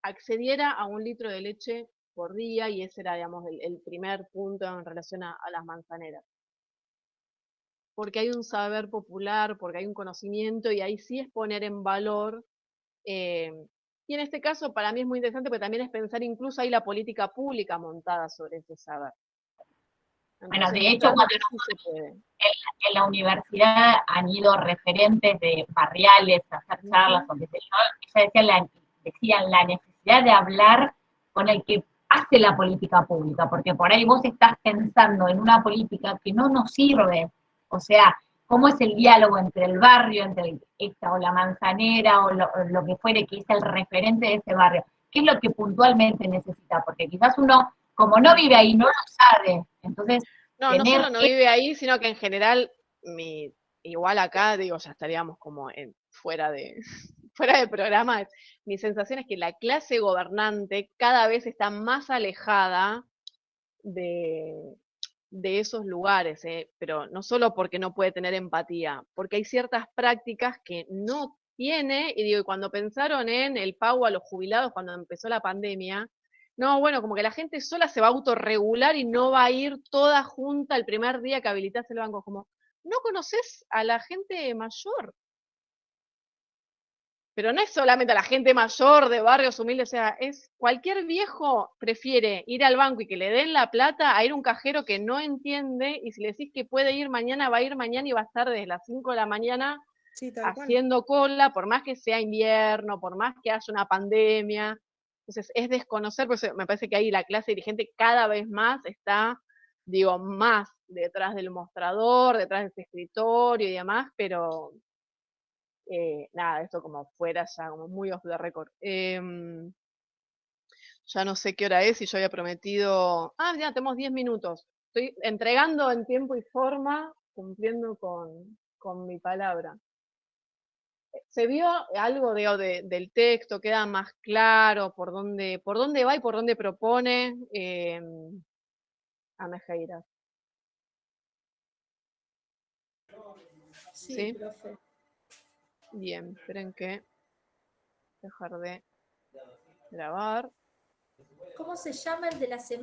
accediera a 1 litro de leche por día, y ese era, digamos, el primer punto en relación a las manzaneras. Porque hay un saber popular, porque hay un conocimiento, y ahí sí es poner en valor. Y en este caso para mí es muy interesante porque también es pensar incluso ahí la política pública montada sobre ese saber. Bueno, Entonces de hecho, mostrando que sí se puede. en la universidad han ido referentes de barriales a hacer charlas, o qué sé yo, ella decían la necesidad de hablar con el que hace la política pública, porque por ahí vos estás pensando en una política que no nos sirve, o sea, cómo es el diálogo entre el barrio, entre esta o la manzanera o lo que fuere, que es el referente de ese barrio, qué es lo que puntualmente necesita, porque quizás uno, como no vive ahí, no lo sabe, entonces No tener solo no vive ahí, sino que en general, igual acá, digo, ya estaríamos como fuera de, fuera de programa. Mi sensación es que la clase gobernante cada vez está más alejada de esos lugares, pero no solo porque no puede tener empatía, porque hay ciertas prácticas que no tiene, y digo, y cuando pensaron en el pago a los jubilados cuando empezó la pandemia, no, bueno, como que la gente sola se va a autorregular y no va a ir toda junta el primer día que habilitás el banco, como, no conoces a la gente mayor. Pero no es solamente a la gente mayor de barrios humildes, o sea, es cualquier viejo prefiere ir al banco y que le den la plata a ir a un cajero que no entiende, y si le decís que puede ir mañana, va a ir mañana y va a estar desde las 5 de la mañana Sí, tal cual. haciendo cola, por más que sea invierno, por más que haya una pandemia. Entonces es desconocer, por eso me parece que ahí la clase dirigente cada vez más está, digo, más detrás del mostrador, detrás de ese escritorio y demás, pero Nada, esto como fuera ya, como muy off the record. Ya no sé qué hora es y yo había prometido. Ah, ya tenemos 10 minutos. Estoy entregando en tiempo y forma, cumpliendo con mi palabra. ¿Se vio algo del texto? ¿Queda más claro por dónde va y por dónde propone Amejeiras? Sí, profe. Bien, esperen que dejar de grabar. ¿Cómo se llama el de la semana?